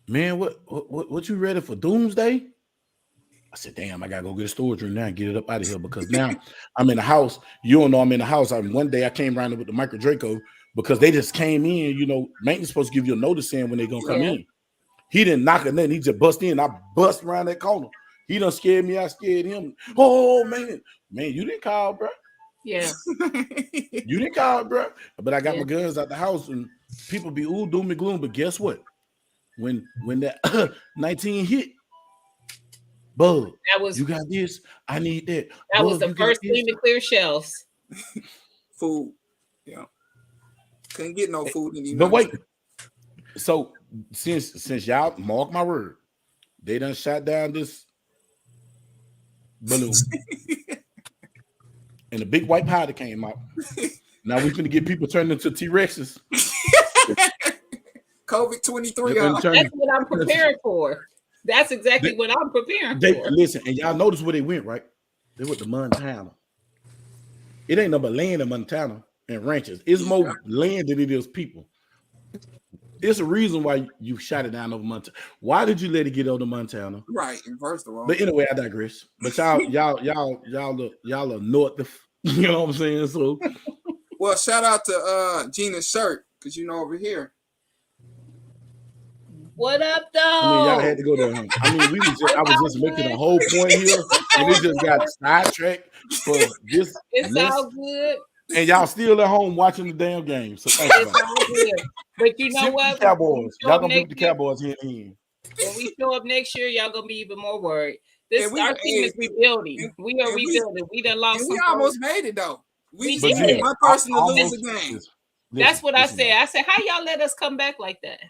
[SPEAKER 1] man, what you ready for doomsday? I said, damn, I gotta go get a storage room now and get it up out of here because now I'm in the house. You don't know I'm in the house. One day I came around with the Micro Draco because they just came in. You know, maintenance supposed to give you a notice saying when they're gonna come in. He didn't knock or nothing. He just bust in. I bust around that corner. He done scared me. I scared him. Oh man, you didn't call, bro.
[SPEAKER 6] Yeah,
[SPEAKER 1] you didn't call, bro. But I got my guns out the house, and people be doom and gloom. But guess what? When that 19 hit, Bug,
[SPEAKER 6] that was
[SPEAKER 1] you got this. I need that.
[SPEAKER 6] That
[SPEAKER 1] Bug,
[SPEAKER 6] was the first thing to clear shelves.
[SPEAKER 2] Food, yeah. Couldn't get no food in the
[SPEAKER 1] But wait, so since y'all mark my word, they done shot down this balloon, and the big white powder came out. Now we finna get people turned into T-Rexes.
[SPEAKER 2] COVID-23.
[SPEAKER 6] That's what I'm preparing for. That's exactly what I'm preparing for.
[SPEAKER 1] Listen, and y'all notice where they went, right? They went to Montana. It ain't no but land in Montana and ranches. It's more land than it is people. It's a reason why you shot it down over Montana. Why did you let it get over Montana?
[SPEAKER 2] Right, first of all.
[SPEAKER 1] But anyway, I digress. But y'all are north. You know what I'm saying? So,
[SPEAKER 2] well, shout out to Gina's shirt because over here.
[SPEAKER 6] What up, though?
[SPEAKER 1] I mean, y'all had to go there. Huh? I mean, I was just making a whole point here, and we just got sidetracked for this.
[SPEAKER 6] It's all good.
[SPEAKER 1] And y'all still at home watching the damn game. So thank you.
[SPEAKER 6] It's all good. But you know what?
[SPEAKER 1] Cowboys. Y'all gonna beat the Cowboys here in.
[SPEAKER 6] When we show up next year, y'all gonna be even more worried. Our team is rebuilding. We are rebuilding. We done lost.
[SPEAKER 2] We almost made it though. We
[SPEAKER 6] did.
[SPEAKER 2] Did. One person to lose the game.
[SPEAKER 6] That's what I said. I said, how y'all let us come back like that?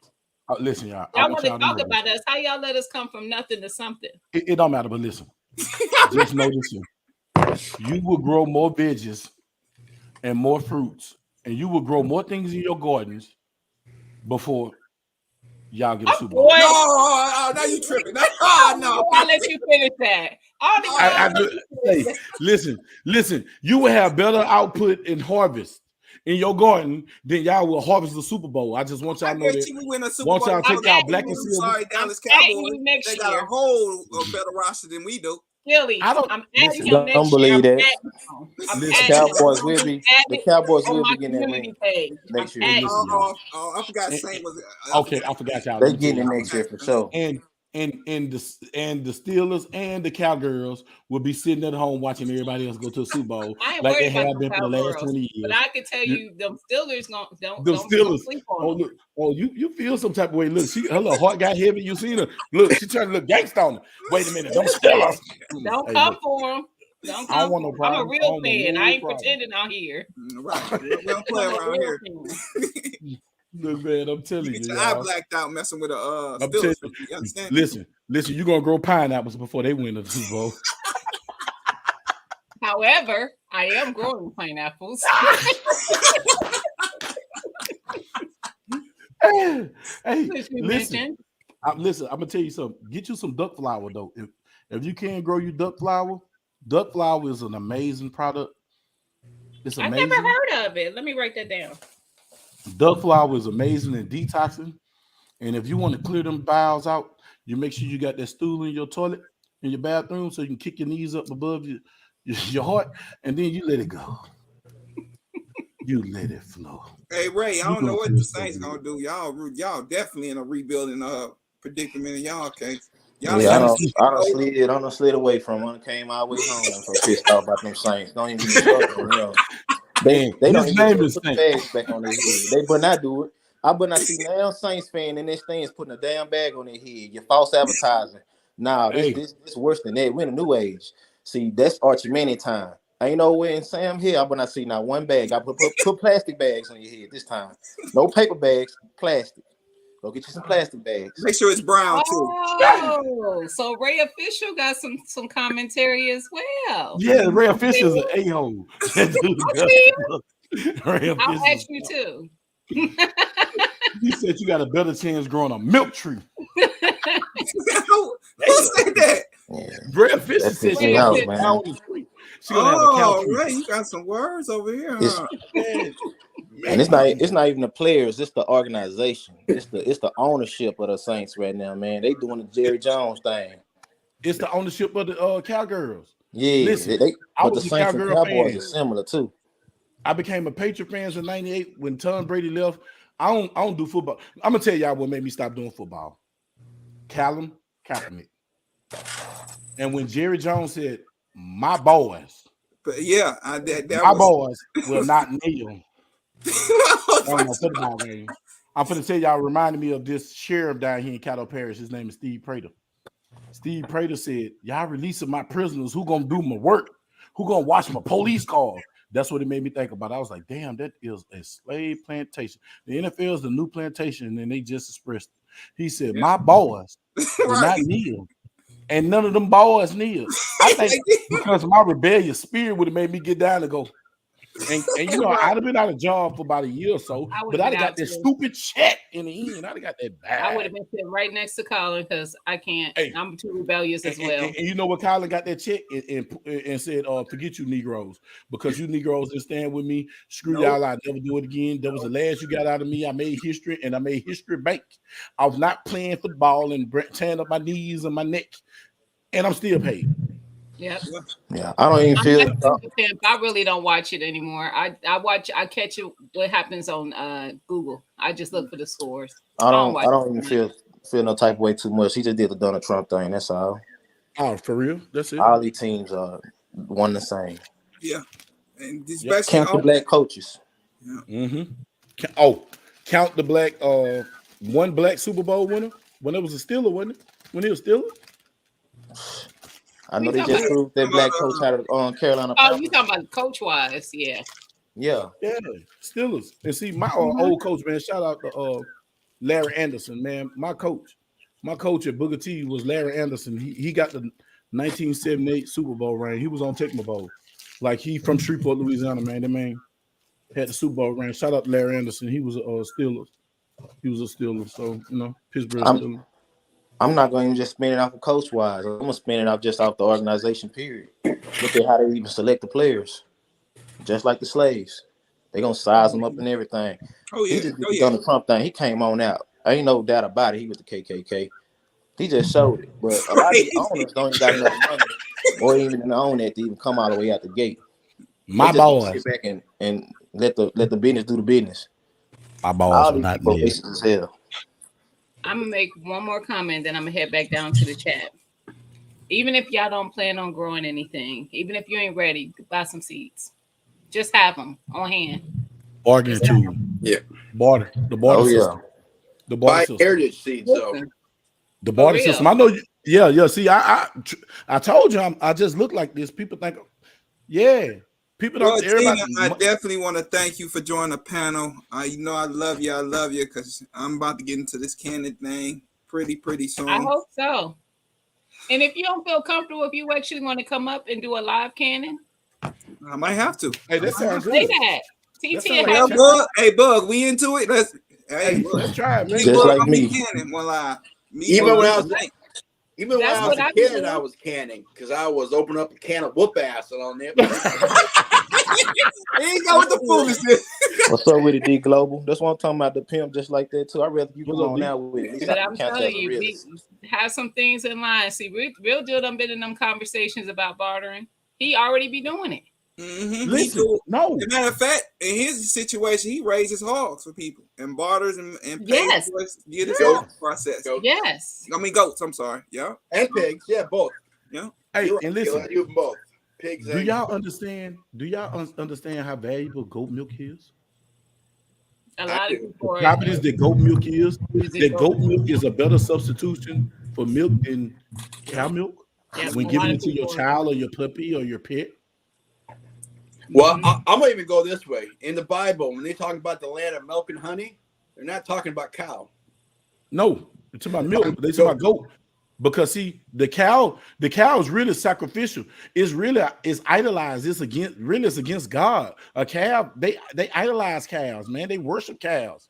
[SPEAKER 1] Listen, y'all.
[SPEAKER 6] Y'all want to talk about us? How y'all let us come from nothing to something?
[SPEAKER 1] It don't matter, but listen. Just know this: you will grow more veggies and more fruits, and you will grow more things in your gardens before y'all get a Super Bowl.
[SPEAKER 2] No, now you tripping. No.
[SPEAKER 6] I'll let you finish that.
[SPEAKER 1] Hey, listen. You will have better output in harvest in your garden than y'all will harvest the Super Bowl. I just want y'all to know that.
[SPEAKER 2] We win a Super
[SPEAKER 1] Once
[SPEAKER 2] Bowl.
[SPEAKER 1] y'all take out black and silver.
[SPEAKER 2] Sorry, Dallas Cowboys. They got a whole better roster than we do.
[SPEAKER 6] Really,
[SPEAKER 1] I don't.
[SPEAKER 6] I'm adding him next
[SPEAKER 3] don't believe
[SPEAKER 6] year.
[SPEAKER 3] that. The Cowboys will be getting that ring next year.
[SPEAKER 2] I forgot Saint was.
[SPEAKER 1] Okay, I forgot y'all.
[SPEAKER 3] They getting it next year for sure.
[SPEAKER 1] And the Steelers and the Cowgirls will be sitting at home watching everybody else go to a Super Bowl like they have been for the last 20 years.
[SPEAKER 6] But I can tell you, them Steelers don't sleep on them. You feel some type of way. Look, her little heart got heavy. You seen her. Look, she trying to look gangsta on her. Wait a minute, don't Steelers. Don't come for them. Don't come. I don't want no problem. I'm a real fan. I ain't pretending out here.
[SPEAKER 2] Right. We don't play around here.
[SPEAKER 1] Look, man, I'm telling you.
[SPEAKER 2] I blacked out messing with a
[SPEAKER 1] Listen, you're gonna grow pineapples before they win the Super Bowl.
[SPEAKER 6] However, I am growing pineapples.
[SPEAKER 1] hey, listen. I'm gonna tell you something. Get you some duck flour though. If you can grow you duck flour is an amazing product. It's amazing.
[SPEAKER 6] I've never heard of it. Let me write that down.
[SPEAKER 1] Duck flour is amazing and detoxing. And if you want to clear them bowels out, you make sure you got that stool in your toilet, in your bathroom, so you can kick your knees up above your heart, and then you let it go. You let it flow.
[SPEAKER 2] Hey Ray, I don't know what the Saints gonna do. Y'all definitely in a rebuilding predicament in y'all case.
[SPEAKER 3] I don't slid away from them. Came all the way home. So pissed off about them Saints. Don't even struggle. They don't even put the bags back on their head. They better not do it. I better not see now Saints fan and this thing is putting a damn bag on their head. You're false advertising. Nah, this worse than that. We're in a new age. See, that's Archie Manning time. Ain't no way in Sam here. I better not see not one bag. I put plastic bags on your head this time. No paper bags, plastic. Go get you some plastic bags.
[SPEAKER 2] Make sure it's brown too.
[SPEAKER 6] Oh, so Ray Official got some commentary as well.
[SPEAKER 1] Yeah, Ray Official is an a-hole.
[SPEAKER 6] I'll ask you too.
[SPEAKER 1] He said you got a better chance growing a milk tree.
[SPEAKER 2] Who said that?
[SPEAKER 1] Ray Official said she got a cow tree.
[SPEAKER 2] Ray, you got some words over here. Huh?
[SPEAKER 3] And it's not even the players, it's the organization. It's the ownership of the Saints right now, man. They doing the Jerry Jones thing.
[SPEAKER 1] It's the ownership of the Cowgirls.
[SPEAKER 3] Yeah,
[SPEAKER 1] Listen, I
[SPEAKER 3] but
[SPEAKER 1] was
[SPEAKER 3] the
[SPEAKER 1] a
[SPEAKER 3] Saints and
[SPEAKER 1] Cowgirl
[SPEAKER 3] Cowboys
[SPEAKER 1] fan.
[SPEAKER 3] are similar too.
[SPEAKER 1] I became a Patriot fan in '98 when Tom Brady left. I don't do football. I'm gonna tell y'all what made me stop doing football. Callum Kaepernick. And when Jerry Jones said, "My boys,
[SPEAKER 2] But yeah,
[SPEAKER 1] my boys will not kneel on the football game." I'm gonna tell y'all, reminded me of this sheriff down here in Caddo Parish. His name is Steve Prater. Steve Prater said, "Y'all releasing my prisoners. Who gonna do my work? Who gonna watch my police cars?" That's what it made me think about. I was like, damn, that is a slave plantation. The NFL is the new plantation, and they just expressed it. He said, "My boys will not kneel." And none of them boys kneel. I think because my rebellious spirit would have made me get down and go. And you know, I'd have been out of job for about a year or so, but I'd have got that stupid check in the end. I'd have got that bad.
[SPEAKER 6] I would have been sitting right next to Colin because I can't. Hey, I'm too rebellious as well.
[SPEAKER 1] And you know what? Colin got that check and said, "Forget you Negroes, because you Negroes didn't stand with me. Screw y'all. I'll never do it again. That was the last you got out of me. I made history, and I made history bank. I was not playing football and tearing up my knees and my neck, and I'm still paid."
[SPEAKER 6] Yep.
[SPEAKER 3] Yeah, I don't even feel.
[SPEAKER 6] I really don't watch it anymore. I catch it. What happens on Google? I just look for the scores.
[SPEAKER 3] I don't even feel no type of way too much. He just did the Donald Trump thing. That's all.
[SPEAKER 1] Oh, for real? That's it.
[SPEAKER 3] All these teams are one the same.
[SPEAKER 2] Yeah, and especially
[SPEAKER 3] count the black coaches.
[SPEAKER 2] Yeah.
[SPEAKER 1] Mm-hmm. Count the black. One black Super Bowl winner when it was a Steeler, wasn't it? When he was Steeler.
[SPEAKER 3] I know they just proved that black coach had on Carolina.
[SPEAKER 6] Oh, you talking about coach wise? Yeah.
[SPEAKER 1] Steelers. And see, my old coach, man. Shout out to Larry Anderson, man. My coach at Booker T was Larry Anderson. He got the 1978 Super Bowl ring. He was on Tecmo Bowl. Like, he from Shreveport, Louisiana, man. That man had the Super Bowl ring. Shout out to Larry Anderson. He was a Steeler. He was a Steeler. So, you know, Pittsburgh Steelers.
[SPEAKER 3] I'm not going to just spin it off of coach wise. I'm going to spin it off just off the organization, period. Look at how they even select the players. Just like the slaves. They're going to size them up and everything.
[SPEAKER 2] Oh, yeah.
[SPEAKER 3] He just done the Trump thing. He came on out. Ain't no doubt about it. He was the KKK. He just showed it. But a lot of these owners don't even got enough money or even own that to even come all the way out the gate.
[SPEAKER 1] My boys.
[SPEAKER 3] Sit back and let the business do the business.
[SPEAKER 1] My boys are not
[SPEAKER 3] racist as hell.
[SPEAKER 6] I'm gonna make one more comment, then I'm gonna head back down to the chat. Even if y'all don't plan on growing anything, even if you ain't ready, buy some seeds. Just have them on hand.
[SPEAKER 1] Bargaining tool.
[SPEAKER 7] Yeah.
[SPEAKER 1] Barter. The barter system. The barter system.
[SPEAKER 7] Heritage seeds, though.
[SPEAKER 1] The barter system. I know. Yeah. See, I told you I just look like this. People think, people don't. Everybody.
[SPEAKER 2] I definitely want to thank you for joining the panel. You know I love you. I love you because I'm about to get into this Canon thing pretty soon.
[SPEAKER 6] I hope so. And if you don't feel comfortable, if you actually want to come up and do a live Canon,
[SPEAKER 2] I might have to.
[SPEAKER 1] Hey, that sounds good.
[SPEAKER 6] Say that.
[SPEAKER 2] Hey, Bug, we into it. Let's
[SPEAKER 1] try it, man.
[SPEAKER 3] Just like me.
[SPEAKER 2] Canon one live.
[SPEAKER 7] Even when I was a kid, I was canning because I was opening up a can of whoop ass on there.
[SPEAKER 2] He ain't got with the foolishness.
[SPEAKER 3] What's up with it, D Global? That's what I'm talking about. The pimp just like that too. I'd rather you go on out with it.
[SPEAKER 6] But I'm telling you, have some things in line. See, Real Deal done been in them conversations about bartering. He already be doing it.
[SPEAKER 2] Mm-hmm.
[SPEAKER 1] Listen, no.
[SPEAKER 2] As a matter of fact, in his situation, he raises hogs for people and barters and
[SPEAKER 6] yes,
[SPEAKER 2] get his own process.
[SPEAKER 6] Yes,
[SPEAKER 2] I mean goats. I'm sorry. Yeah,
[SPEAKER 7] and pigs. Yeah, both.
[SPEAKER 2] Yeah.
[SPEAKER 1] Hey, and listen,
[SPEAKER 7] you both. Pigs.
[SPEAKER 1] Do y'all understand? Do y'all understand how valuable goat milk is?
[SPEAKER 6] A lot of people.
[SPEAKER 1] The properties that goat milk is. That goat milk is a better substitution for milk than cow milk when giving it to your child or your puppy or your pet.
[SPEAKER 7] Well, I'm gonna even go this way. In the Bible, when they talk about the land of milk and honey, they're not talking about cow.
[SPEAKER 1] No, they're talking about milk. They're talking about goat. Because see, the cow is really sacrificial. It's idolized. It's against God. A cow, they idolize cows, man. They worship cows.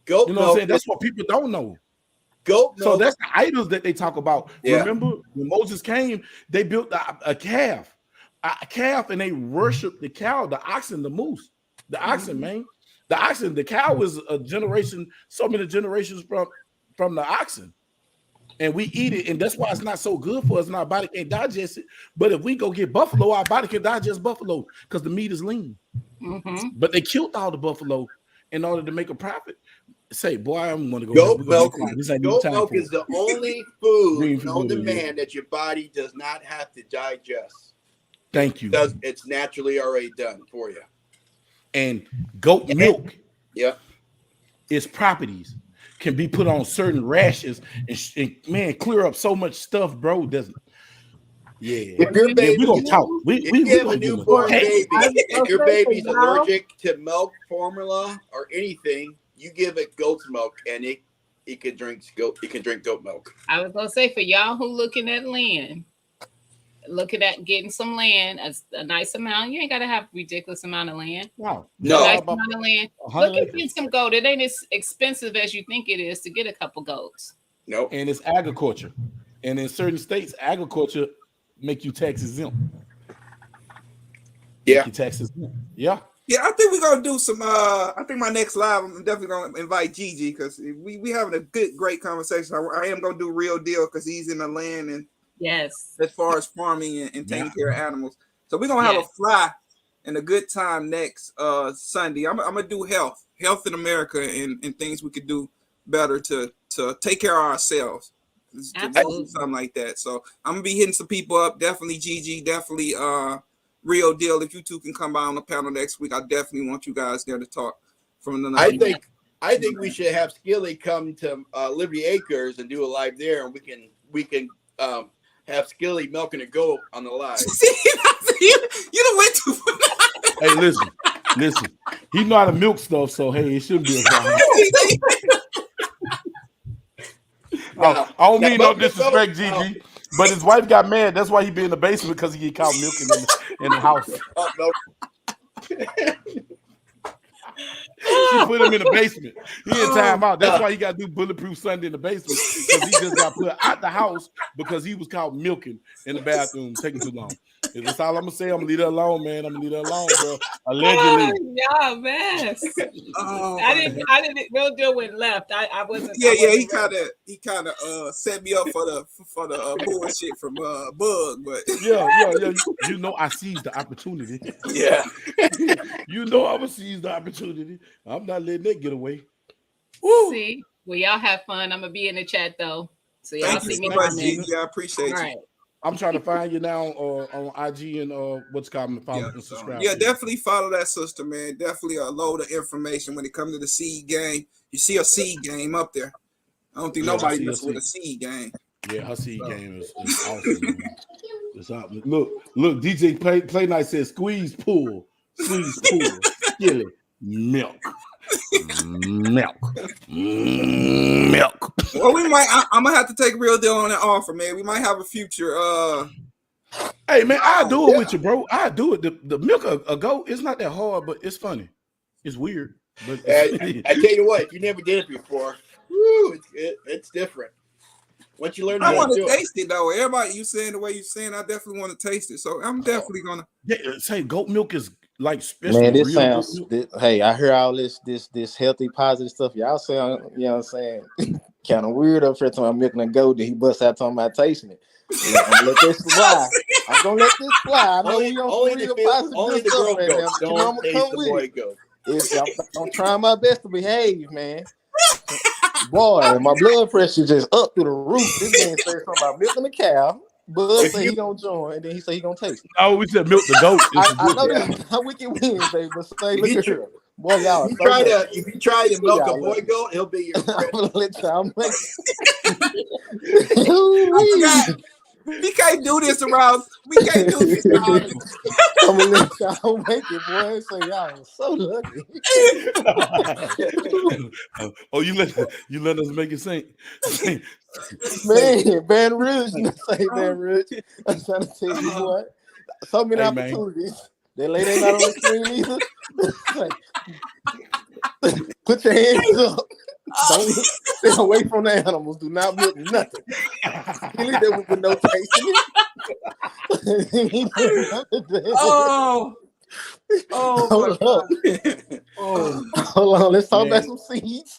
[SPEAKER 7] Goat
[SPEAKER 1] you know what I'm saying? That's what people don't know.
[SPEAKER 7] Goat milk.
[SPEAKER 1] So that's the idols that they talk about.
[SPEAKER 7] Yeah.
[SPEAKER 1] Remember when Moses came, they built a calf, and they worshiped the cow, the oxen, the moose. The oxen, man. The oxen, the cow is a generation, so many generations from the oxen. And we eat it, and that's why it's not so good for us, and our body can't digest it. But if we go get buffalo, our body can digest buffalo because the meat is lean. But they killed all the buffalo in order to make a profit. Say, boy, I'm gonna go.
[SPEAKER 7] Goat milk is the only food known to man that your body does not have to digest.
[SPEAKER 1] Thank you.
[SPEAKER 7] It's naturally already done for you.
[SPEAKER 1] And goat milk, its properties can be put on certain rashes and man, clear up so much stuff, bro. Doesn't. Yeah,
[SPEAKER 7] if your baby,
[SPEAKER 1] we're gonna talk.
[SPEAKER 7] If you have a newborn baby, if your baby's allergic to milk formula or anything, you give it goat's milk, and it can drink goat. It can drink goat milk.
[SPEAKER 6] I was gonna say, for y'all who looking at land, looking at getting some land, a nice amount. You ain't gotta have a ridiculous amount of land.
[SPEAKER 1] Wow,
[SPEAKER 7] no,
[SPEAKER 6] nice amount of land. Look at getting some goat. It ain't as expensive as you think it is to get a couple goats.
[SPEAKER 7] No,
[SPEAKER 1] and it's agriculture, and in certain states, agriculture make you tax exempt.
[SPEAKER 7] Yeah,
[SPEAKER 1] tax exempt. Yeah.
[SPEAKER 2] Yeah, I think we're gonna do some. I think my next live, I'm definitely gonna invite Gigi because we having a great conversation. I am gonna do Real Deal because he's in the land and as far as farming and taking care of animals. So we're gonna have a fly and a good time next Sunday. I'm gonna do health in America and things we could do better to take care of ourselves. Something like that. So I'm gonna be hitting some people up. Definitely Gigi. Definitely Real Deal. If you two can come by on the panel next week, I definitely want you guys there to talk from the
[SPEAKER 7] I think we should have Skilly come to Liberty Acres and do a live there, and we can have Skilly milking a goat on the live.
[SPEAKER 2] you don't went too far.
[SPEAKER 1] Hey, listen. He know how to milk stuff, so hey, it shouldn't be a problem. I don't mean no disrespect, Gigi. But his wife got mad. That's why he be in the basement because he get caught milking in the house. She put him in the basement. He in time out. That's why he got to do Bulletproof Sunday in the basement because he just got put out the house because he was caught milking in the bathroom, taking too long. That's all I'm gonna say. I'm gonna leave that alone, man. I'm gonna leave that alone, bro. Allegedly.
[SPEAKER 6] Yeah, man. I didn't. Real Deal went left. I wasn't.
[SPEAKER 2] Yeah. He kind of set me up for the bullshit from Bug, but
[SPEAKER 1] yeah. You know, I seized the opportunity.
[SPEAKER 7] Yeah.
[SPEAKER 1] You know, I would seize the opportunity. I'm not letting that get away.
[SPEAKER 6] Woo. See, well, y'all have fun. I'm gonna be in the chat though, so y'all see me.
[SPEAKER 2] I appreciate you.
[SPEAKER 1] I'm trying to find you now on IG and what's called follow and subscribe.
[SPEAKER 2] Yeah, definitely follow that sister, man. Definitely a load of information when it comes to the seed game. You see a seed game up there. I don't think nobody messes with a seed game.
[SPEAKER 1] Yeah, her seed game is awesome. It's awesome. Look, DJ Play Night says squeeze, pull, skilly, milk. Milk.
[SPEAKER 2] Well, I'm gonna have to take Real Deal on that offer, man. We might have a future.
[SPEAKER 1] Hey, man, I'll do it with you, bro. I'll do it. The milk a goat. It's not that hard, but it's funny. It's weird, but
[SPEAKER 7] I tell you what, if you never did it before, it's different. Once you learn,
[SPEAKER 2] I want to taste it though. Everybody, you saying the way you saying, I definitely want to taste it. So I'm definitely gonna.
[SPEAKER 1] Yeah, say goat milk is like special.
[SPEAKER 3] Man, this sounds. Hey, I hear all this healthy, positive stuff. Y'all sound, you know what I'm saying, kind of weird up here talking about milking a goat. Then he busts out talking about tasting it. Yeah, I'm gonna let this fly. I'm gonna let this fly. I know you don't feel positive.
[SPEAKER 7] Only the girl goat. Don't taste the boy goat.
[SPEAKER 3] I'm trying my best to behave, man. Boy, my blood pressure just up through the roof. This man said something about milking a cow. Bud say he gonna join, and then he say he gonna taste it.
[SPEAKER 1] Oh, we said milk the goat.
[SPEAKER 3] I know that's how we can win, baby. But say, look at her. Boy, y'all.
[SPEAKER 7] If you try to milk a boy goat, he'll be your friend.
[SPEAKER 3] I'm gonna let y'all make
[SPEAKER 2] We can't do this around. We can't do this around.
[SPEAKER 3] I'm gonna let y'all make it, boy. Say y'all are so lucky.
[SPEAKER 1] Oh, you let us make it sing.
[SPEAKER 3] Man, Baton Rouge, say Baton Rouge. I'm trying to tell you what. So many opportunities. Man. They lay their not on the screen either. Put your hands up. Don't stay away from the animals. Do not milk nothing. He leave that with no taste in it.
[SPEAKER 2] Oh, Oh
[SPEAKER 3] Hold
[SPEAKER 2] my
[SPEAKER 3] up.
[SPEAKER 2] God.
[SPEAKER 1] Oh,
[SPEAKER 3] Hold on. Let's talk
[SPEAKER 1] man.
[SPEAKER 3] about some seeds.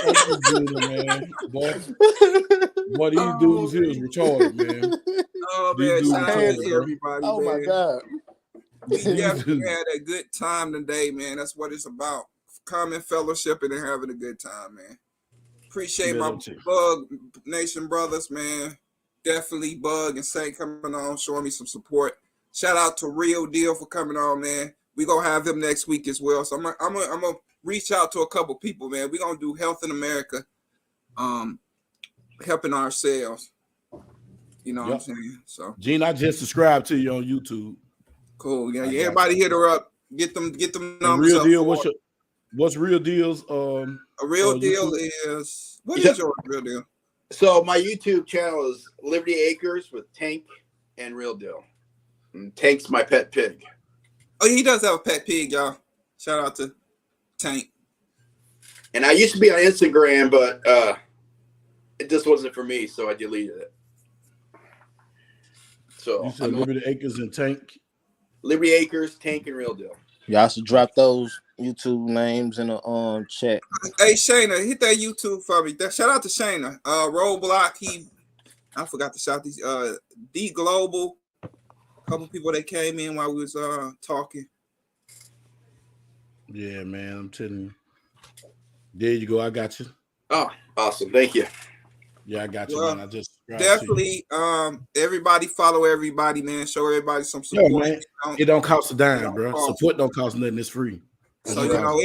[SPEAKER 1] Thank you, Gina, man. Boy, these
[SPEAKER 2] Oh,
[SPEAKER 1] dudes here is retarded, man.
[SPEAKER 2] Oh
[SPEAKER 1] These
[SPEAKER 2] man,
[SPEAKER 1] dudes
[SPEAKER 2] shout out
[SPEAKER 3] had
[SPEAKER 2] to
[SPEAKER 1] retarded,
[SPEAKER 3] to.
[SPEAKER 1] bro.
[SPEAKER 2] everybody,
[SPEAKER 3] Oh my
[SPEAKER 2] man.
[SPEAKER 3] God.
[SPEAKER 2] We
[SPEAKER 1] These
[SPEAKER 2] definitely
[SPEAKER 1] dudes.
[SPEAKER 2] had a good time today, man. That's what it's about. Common fellowship and having a good time, man. Appreciate
[SPEAKER 1] Man,
[SPEAKER 2] my
[SPEAKER 1] I'm telling you.
[SPEAKER 2] Bug Nation brothers, man. Definitely Bug and Saint coming on, showing me some support. Shout out to Real Deal for coming on, man. We gonna have him next week as well. So I'm gonna reach out to a couple people, man. We gonna do Health in America, helping ourselves. You know what I'm saying? So
[SPEAKER 1] Gene, I just subscribed to you on YouTube.
[SPEAKER 2] cool. Yeah,
[SPEAKER 1] I got
[SPEAKER 2] everybody hit her up. Get them
[SPEAKER 1] And
[SPEAKER 2] numbers
[SPEAKER 1] Real
[SPEAKER 2] up.
[SPEAKER 1] Deal,
[SPEAKER 2] For
[SPEAKER 1] what's Real Deal's
[SPEAKER 2] a real deal
[SPEAKER 1] YouTube?
[SPEAKER 2] is what is your real deal?
[SPEAKER 7] So my YouTube channel is Liberty Acres with Tank and Real Deal. And Tank's my pet pig.
[SPEAKER 2] Oh, he does have a pet pig, y'all. Shout out to Tank.
[SPEAKER 7] And I used to be on Instagram, but it just wasn't for me, so I deleted it. So
[SPEAKER 1] You said Liberty Acres and Tank.
[SPEAKER 7] Liberty Acres, Tank, and Real Deal.
[SPEAKER 3] Y'all should drop those YouTube names in the chat.
[SPEAKER 2] Hey Shayna, hit that YouTube for me. Shout out to Shayna. Roadblock, I forgot to shout these D Global. A couple people that came in while we was talking.
[SPEAKER 1] Yeah, man, I'm telling you. There you go. I got you.
[SPEAKER 7] Oh, awesome. Thank you.
[SPEAKER 1] Yeah, I got you,
[SPEAKER 2] Well,
[SPEAKER 1] man. I just
[SPEAKER 2] definitely everybody follow everybody, man. Show everybody some support.
[SPEAKER 1] Yo, man, it don't cost a dime, bro. Support don't cost nothing. It's free.
[SPEAKER 2] So you know,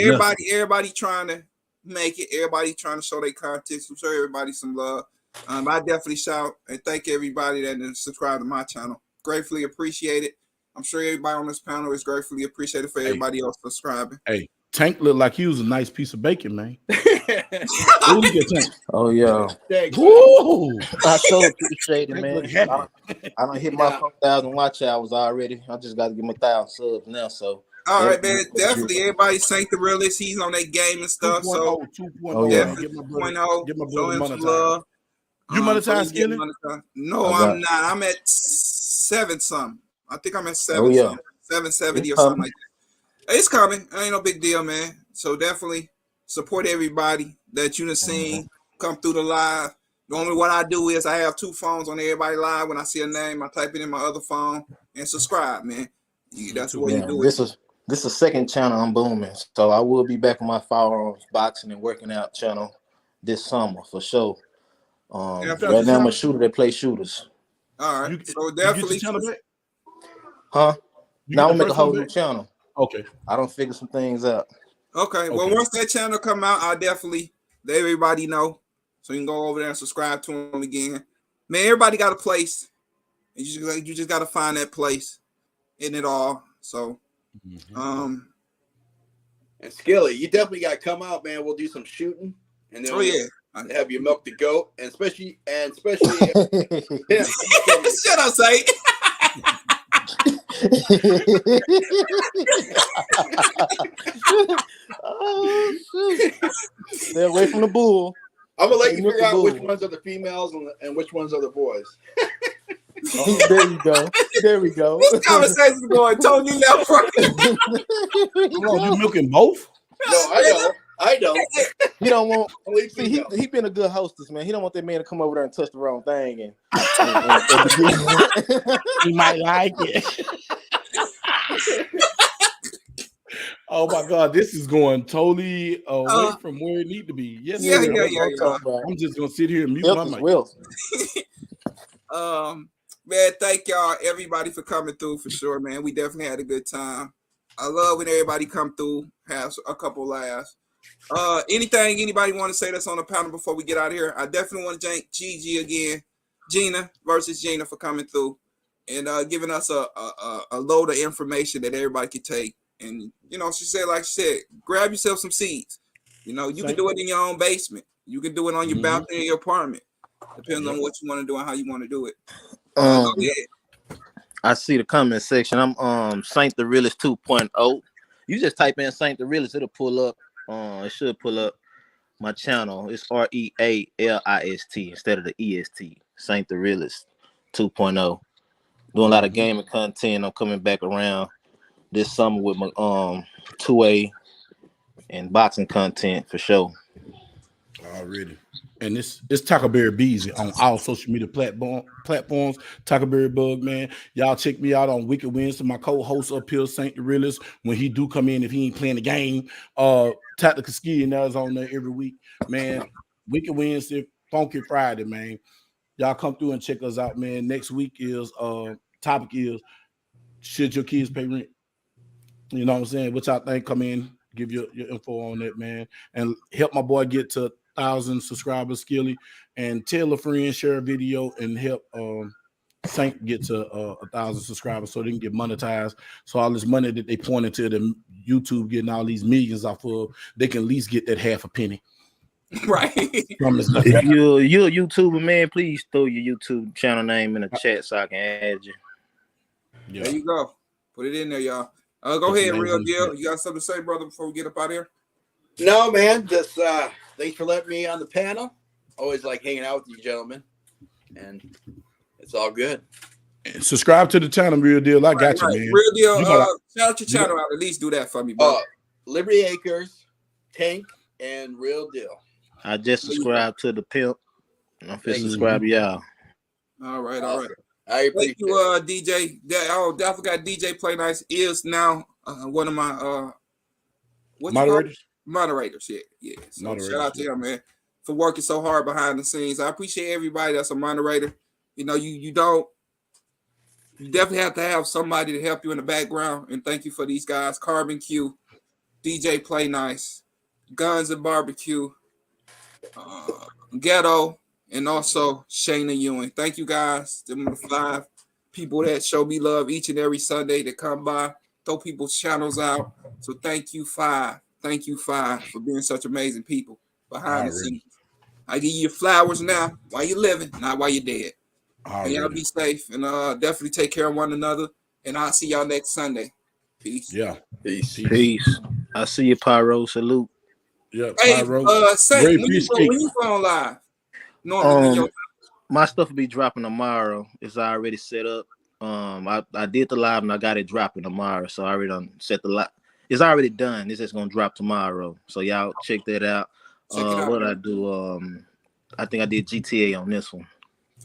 [SPEAKER 2] everybody trying to make it. Everybody trying to show their content. So show everybody some love. I definitely shout and thank everybody that subscribed to my channel. Gratefully appreciate it. I'm sure everybody on this panel is gratefully appreciated for everybody else subscribing.
[SPEAKER 1] Hey, Tank looked like he was a nice piece of bacon, man.
[SPEAKER 3] Oh yeah.
[SPEAKER 1] Woo!
[SPEAKER 3] I so appreciate it, man.
[SPEAKER 1] Happy.
[SPEAKER 3] I don't hit my 4,000 watch hours already. I just got to get my 1,000 subs now. So
[SPEAKER 2] all right, man. Definitely everybody Saint the Realist. He's on that game and stuff.
[SPEAKER 1] 2.0,
[SPEAKER 2] so
[SPEAKER 1] 2.0.
[SPEAKER 3] Yeah.
[SPEAKER 1] Get my
[SPEAKER 2] 2.0.
[SPEAKER 1] Get my
[SPEAKER 2] Show him
[SPEAKER 1] brother
[SPEAKER 2] some love.
[SPEAKER 1] You monetize, Skinny?
[SPEAKER 2] No, I'm not. I'm at 7 something. I think I'm at 7 something. 770 or something like that. It's coming. Ain't no big deal, man. So definitely support everybody that you done seen come through the live. Normally what I do is I have 2 phones on everybody live. When I see a name, I type it in my other phone and subscribe, man. That's what you do.
[SPEAKER 3] This is second channel I'm booming. So I will be back on my firearms boxing and working out channel this summer for sure. Right now I'm a shooter that plays shooters.
[SPEAKER 2] All right. So definitely.
[SPEAKER 3] Huh? Now I'm gonna make a whole new channel.
[SPEAKER 1] Okay.
[SPEAKER 3] I don't figure some things out.
[SPEAKER 2] Okay. Well, once that channel come out, I'll definitely let everybody know. So you can go over there and subscribe to them again. Man, everybody got a place. And you just gotta find that place in it all. So
[SPEAKER 7] and Skilly, you definitely gotta come out, man. We'll do some shooting. And then have you milk the goat, and especially yeah.
[SPEAKER 2] Shut up, Say.
[SPEAKER 3] Oh, shoot. Stay away from the bull.
[SPEAKER 7] I'm gonna let you figure out which ones are the females and which ones are the boys.
[SPEAKER 3] Oh, there you go. There we go.
[SPEAKER 2] This conversation's going totally left right.
[SPEAKER 1] You milking both?
[SPEAKER 7] No, I don't.
[SPEAKER 3] He don't want. See, he been a good hostess, man. He don't want that man to come over there and touch the wrong thing, and
[SPEAKER 1] he might like it. Oh my God, this is going totally away from where it need to be. Yes,
[SPEAKER 2] yeah.
[SPEAKER 1] I'm just gonna sit here and mute my mic.
[SPEAKER 2] Man, thank y'all, everybody, for coming through for sure, man. We definitely had a good time. I love when everybody come through, have a couple laughs. Anything anybody want to say that's on the panel before we get out of here? I definitely want to thank Gigi again, Gina versus Gina, for coming through and giving us a load of information that everybody could take. And you know, she said, grab yourself some seeds. You know, you can do it in your own basement. You can do it on your balcony in your apartment. Depends on what you want to do and how you want to do it.
[SPEAKER 3] I see the comment section. I'm Saint the Realist 2.0. You just type in Saint the Realist, it'll pull up. It should pull up my channel. It's REALIST instead of the EST. Saint the Realist 2.0. Doing a lot of gaming content. I'm coming back around this summer with my 2A and boxing content for sure.
[SPEAKER 1] Already. And it's Tackleberry Beezy on all social media platforms. Tackleberry Bug, man. Y'all check me out on Wicked Wednesday. My co-host up here, Saint the Realist. When he do come in, if he ain't playing the game, Tactical Ski and that's on there every week, man. Wicked Wednesday, Funky Friday, man. Y'all come through and check us out, man. Next week is topic is, should your kids pay rent? You know what I'm saying? What y'all think? Come in, give your info on that, man, and help my boy get to 1,000 subscribers, Skilly, and tell a friend, share a video, and help Saint get to 1,000 subscribers so they can get monetized. So all this money that they point into the YouTube getting all these millions off of, they can at least get that half a penny.
[SPEAKER 2] Right.
[SPEAKER 3] If you're a YouTuber, man, please throw your YouTube channel name in the chat so I can add you.
[SPEAKER 1] Yeah.
[SPEAKER 2] There you go. Put it in there, y'all. Go ahead, Real Deal. You got something to say, brother, before we get up out of here?
[SPEAKER 7] No, man. Just thanks for letting me on the panel. Always like hanging out with you gentlemen. And it's all good.
[SPEAKER 1] And subscribe to the channel, Real Deal. I got you, man.
[SPEAKER 2] Real Deal.
[SPEAKER 1] You gotta,
[SPEAKER 2] shout out your channel out. At least do that for me, bro.
[SPEAKER 7] Liberty Acres, Tank, and Real Deal.
[SPEAKER 3] I just subscribed to the Pimp. I'm finna subscribe to y'all.
[SPEAKER 2] All right, all right.
[SPEAKER 7] I appreciate
[SPEAKER 2] DJ. I forgot DJ Play Nice is now one of my moderators. Yeah. So
[SPEAKER 1] Moderators,
[SPEAKER 2] shout out to him, man, for working so hard behind the scenes. I appreciate everybody that's a moderator. You know, you definitely have to have somebody to help you in the background. And thank you for these guys: Carbon Q, DJ Play Nice, Guns and Barbecue, Ghetto, and also Shayna Ewing. Thank you guys. Them are the 5 people that show me love each and every Sunday that come by, throw people's channels out. So thank you 5. Thank you 5 for being such amazing people behind the scenes. I give you your flowers now while you're living, not while you're dead. And y'all be safe and definitely take care of one another. And I'll see y'all next Sunday. Peace.
[SPEAKER 1] Yeah.
[SPEAKER 3] Peace. I see you, Pyro. Salute.
[SPEAKER 1] Yeah.
[SPEAKER 2] Hey,
[SPEAKER 1] Pyro.
[SPEAKER 2] Saint, when you go on live? Normally,
[SPEAKER 3] my stuff will be dropping tomorrow. It's already set up. I did the live and I got it dropping tomorrow. So I already done set the live. It's already done. It's just gonna drop tomorrow. So y'all check that out. What I do? I think I did GTA on this one.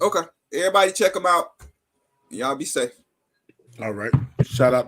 [SPEAKER 2] Okay. Everybody check them out. Y'all be safe.
[SPEAKER 1] All right. Shout out